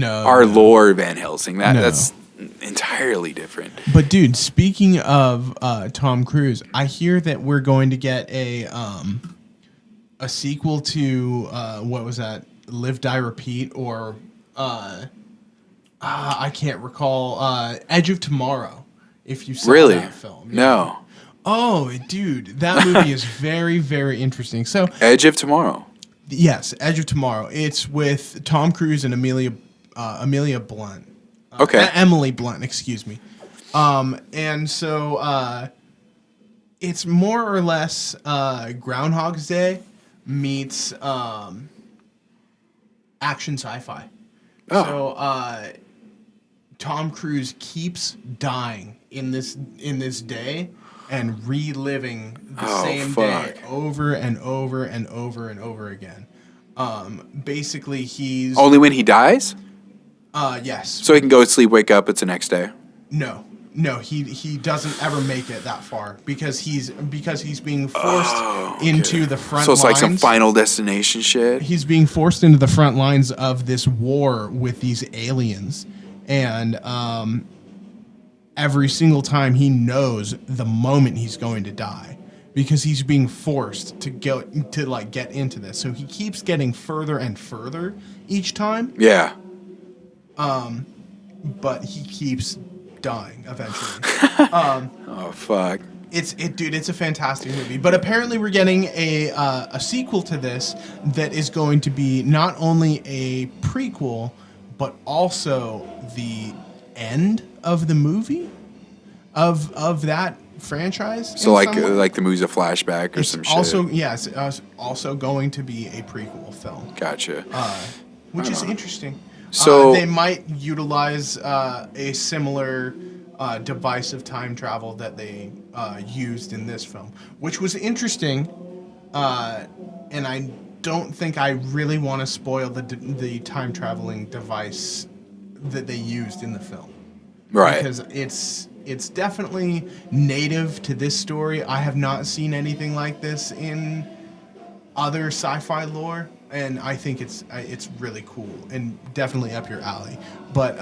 our lore Van Helsing. That's entirely different. But dude, speaking of Tom Cruise, I hear that we're going to get a sequel to what was that? Live, Die, Repeat, or I can't recall. Edge of Tomorrow. If you saw Really? that film, No. Oh, dude, that movie is very, very interesting. So, Edge of Tomorrow. yes, Edge of Tomorrow. It's with Tom Cruise and Amelia Blunt. Okay. Emily Blunt, excuse me. And so it's more or less Groundhog's Day meets action sci-fi. Oh. So Tom Cruise keeps dying in this day and reliving the same day over and over and over and over again. Basically, he's only when he dies. Yes. So he can go to sleep, wake up. It's the next day. No, he doesn't ever make it that far because he's being forced into the front lines. So it's like some Final Destination shit. He's being forced into the front lines of this war with these aliens, and every single time he knows the moment he's going to die because he's being forced to get into this. So he keeps getting further and further each time. Yeah. But he keeps dying eventually. Oh fuck! It's a fantastic movie. But apparently we're getting a sequel to this that is going to be not only a prequel, but also the end of the movie of that franchise. So like the movie's a flashback or some shit. Yes, also going to be a prequel film. Gotcha. Which is interesting. So they might utilize a similar device of time travel that they used in this film, which was interesting. And I don't think I really want to spoil the time traveling device that they used in the film, right? Because it's definitely native to this story. I have not seen anything like this in other sci-fi lore. And I think it's really cool and definitely up your alley. But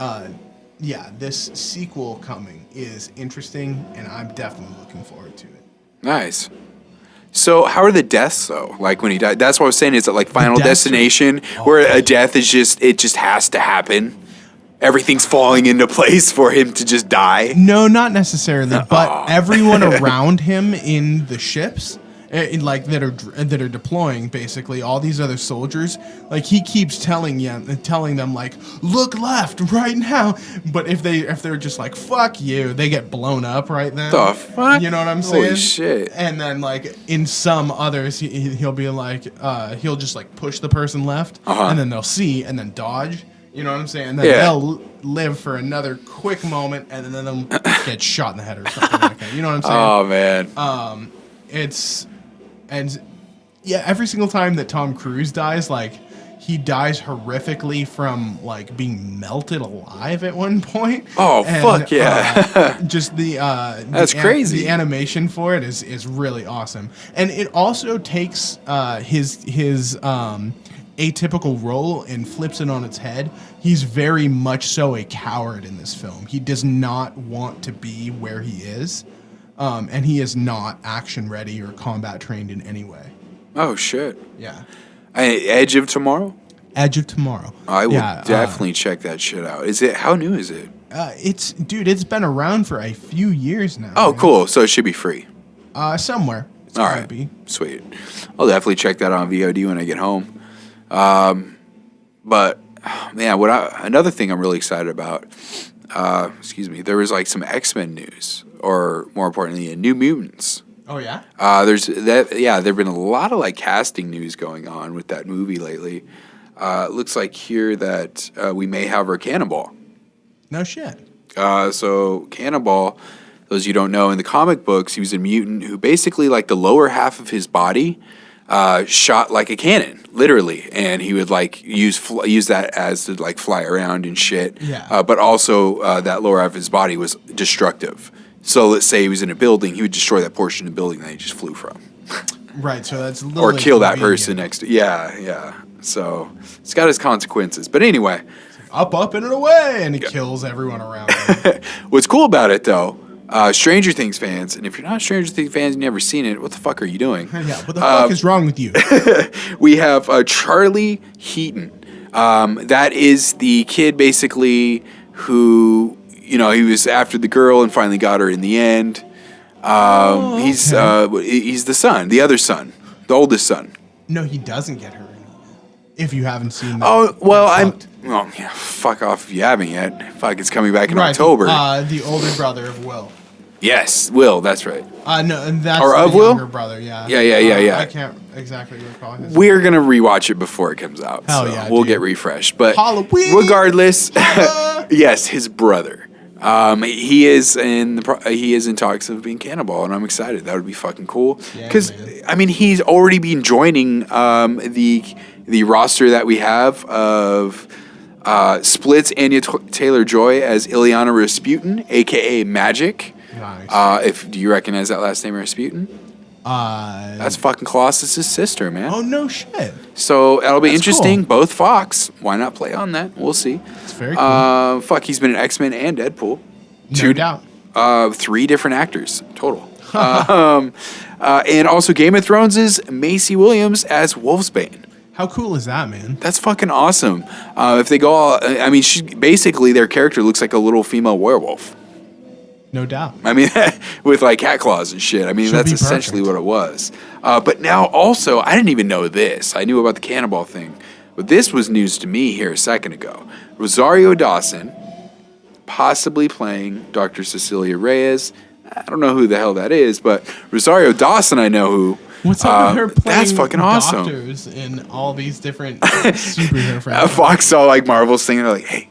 yeah, this sequel coming is interesting, and I'm definitely looking forward to it. Nice. So how are the deaths though? Like when he died, that's what I was saying. Is it like Final Destination, where a death is it just has to happen? Everything's falling into place for him to just die. No, not necessarily, but everyone around him in the ships. That are deploying, basically all these other soldiers, like he keeps telling them like, look left right now, but if they're just like fuck you, they get blown up right then. The fuck? You know what I'm saying? Holy shit. And then like in some others he'll be like he'll just like push the person left, and then they'll see and then dodge. You know what I'm saying? And then they'll live for another quick moment, and then they'll get shot in the head or something like that. You know what I'm saying? Oh man. And yeah, every single time that Tom Cruise dies, like he dies horrifically from like being melted alive at one point. Oh, fuck yeah. Just that's crazy. The animation for it is really awesome. And it also takes his atypical role and flips it on its head. He's very much so a coward in this film. He does not want to be where he is. And he is not action ready or combat trained in any way. Oh shit! Yeah. Edge of Tomorrow. Edge of Tomorrow. I will definitely check that shit out. Is it? How new is it? It's been around for a few years now. Oh, cool. So it should be free. Somewhere. It's all right. Be. Sweet. I'll definitely check that out on VOD when I get home. But man, another thing I'm really excited about. There was like some X-Men news, or more importantly, New Mutants. Oh yeah. There've been a lot of like casting news going on with that movie lately. It looks like here that we may have our Cannonball. No shit. So Cannonball, those you don't know, in the comic books, he was a mutant who basically like the lower half of his body shot like a cannon, literally, and he would like use that as to like fly around and shit. Yeah. But also that lower half of his body was destructive. So let's say he was in a building, he would destroy that portion of the building that he just flew from. Right. So that's or kill that person next to. Yeah. So it's got its consequences. But anyway, up and away, and he kills everyone around him. What's cool about it though? Stranger Things fans, and if you're not Stranger Things fans and you've never seen it, what the fuck are you doing? Yeah, what the fuck is wrong with you? We have Charlie Heaton. That is the kid basically who, he was after the girl and finally got her in the end. He's the son, the other son, the oldest son. No, he doesn't get her. If you haven't seen that. Oh, well, fuck off if you haven't yet. Fuck, it's coming back in October. The older brother of Will. Yes, Will. That's right. No, and that's Or the of Will? younger brother. Yeah. Yeah. I can't exactly recall his. We're gonna rewatch it before it comes out. Hell so yeah, we'll dude. get refreshed. But Halloween! regardless, yes, his brother. He is in talks of being Cannonball, and I'm excited. That would be fucking cool. Because man. I mean, he's already been joining the roster that we have of Split's Anya Taylor-Joy as Ileana Rasputin, aka Magic. Nice. Do you recognize that last name, Rasputin? That's fucking Colossus's sister, man. Oh no shit. So that'll be That's interesting. cool. Both Fox. Why not play on that? We'll see. It's very cool. He's been in X-Men and Deadpool. No doubt. 3 different actors total. And also Game of Thrones' Macy Williams as Wolfsbane. How cool is that, man? That's fucking awesome. If they go all, I mean, their character looks like a little female werewolf. No doubt. I mean, with like cat claws and shit. I mean, She'll that's be essentially perfect. what it was. But now also, I didn't even know this. I knew about the Cannonball thing. But this was news to me here a second ago. Rosario Dawson possibly playing Dr. Cecilia Reyes. I don't know who the hell that is, but Rosario Dawson, I know who. What's up with her playing That's fucking awesome. doctors in all these different superhero franchises? Fox saw like Marvel's thing and they're like, hey,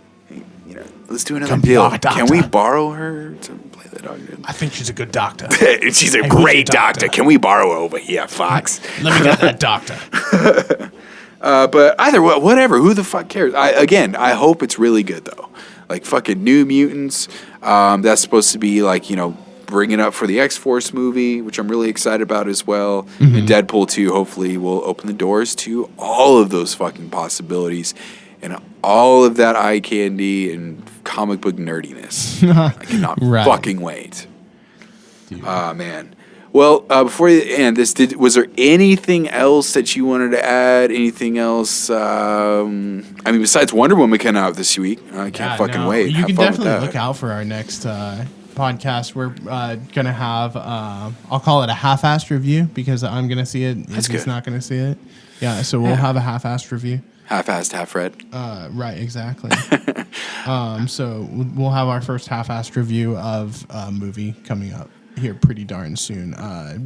let's do another Come be deal. our doctor. Can we borrow her to play the doctor? I think she's a good doctor. She's a Hey, who's great your doctor? doctor. Can we borrow her over here, Fox? Let me get that doctor. But either way, whatever. Who the fuck cares? I hope it's really good though. Like fucking New Mutants. That's supposed to be like, bringing up for the X-Force movie, which I'm really excited about as well. Mm-hmm. And Deadpool 2 hopefully will open the doors to all of those fucking possibilities and all of that eye candy and comic book nerdiness. I cannot Right. fucking wait. Man. Well, before you end this, was there anything else that you wanted to add? Anything else? Besides Wonder Woman coming out this week, I can't fucking wait. You Have can fun with definitely that. look out for our next podcast. We're gonna have I'll call it a half-assed review because I'm gonna see it. That's Izzy's good. not gonna see it. Yeah, so we'll have a half-assed review. Half-assed, half-read. Right, exactly. So we'll have our first half-assed review of a movie coming up here pretty darn soon.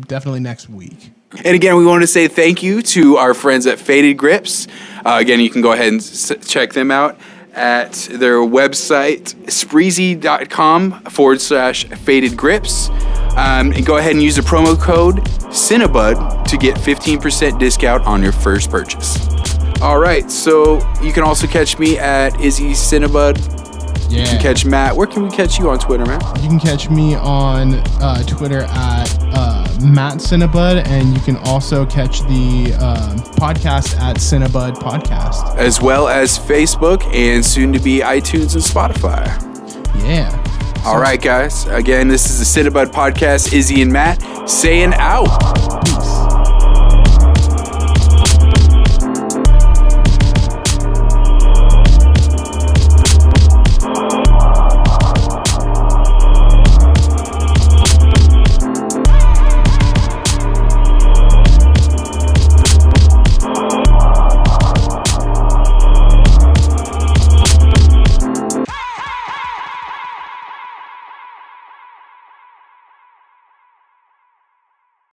Definitely next week. And again, we want to say thank you to our friends at Faded Grips. Again, you can go ahead and check them out at their website, spreezy.com/faded grips. And go ahead and use the promo code Cinebud to get 15% discount on your first purchase. All right, so you can also catch me at Izzy Cinebud. Yeah. You can catch Matt. Where can we catch you on Twitter, Matt? You can catch me on Twitter at Matt Cinebud, and you can also catch the podcast at Cinebud Podcast. As well as Facebook and soon to be iTunes and Spotify. Yeah. All right, guys. Again, this is the Cinebud Podcast. Izzy and Matt saying out.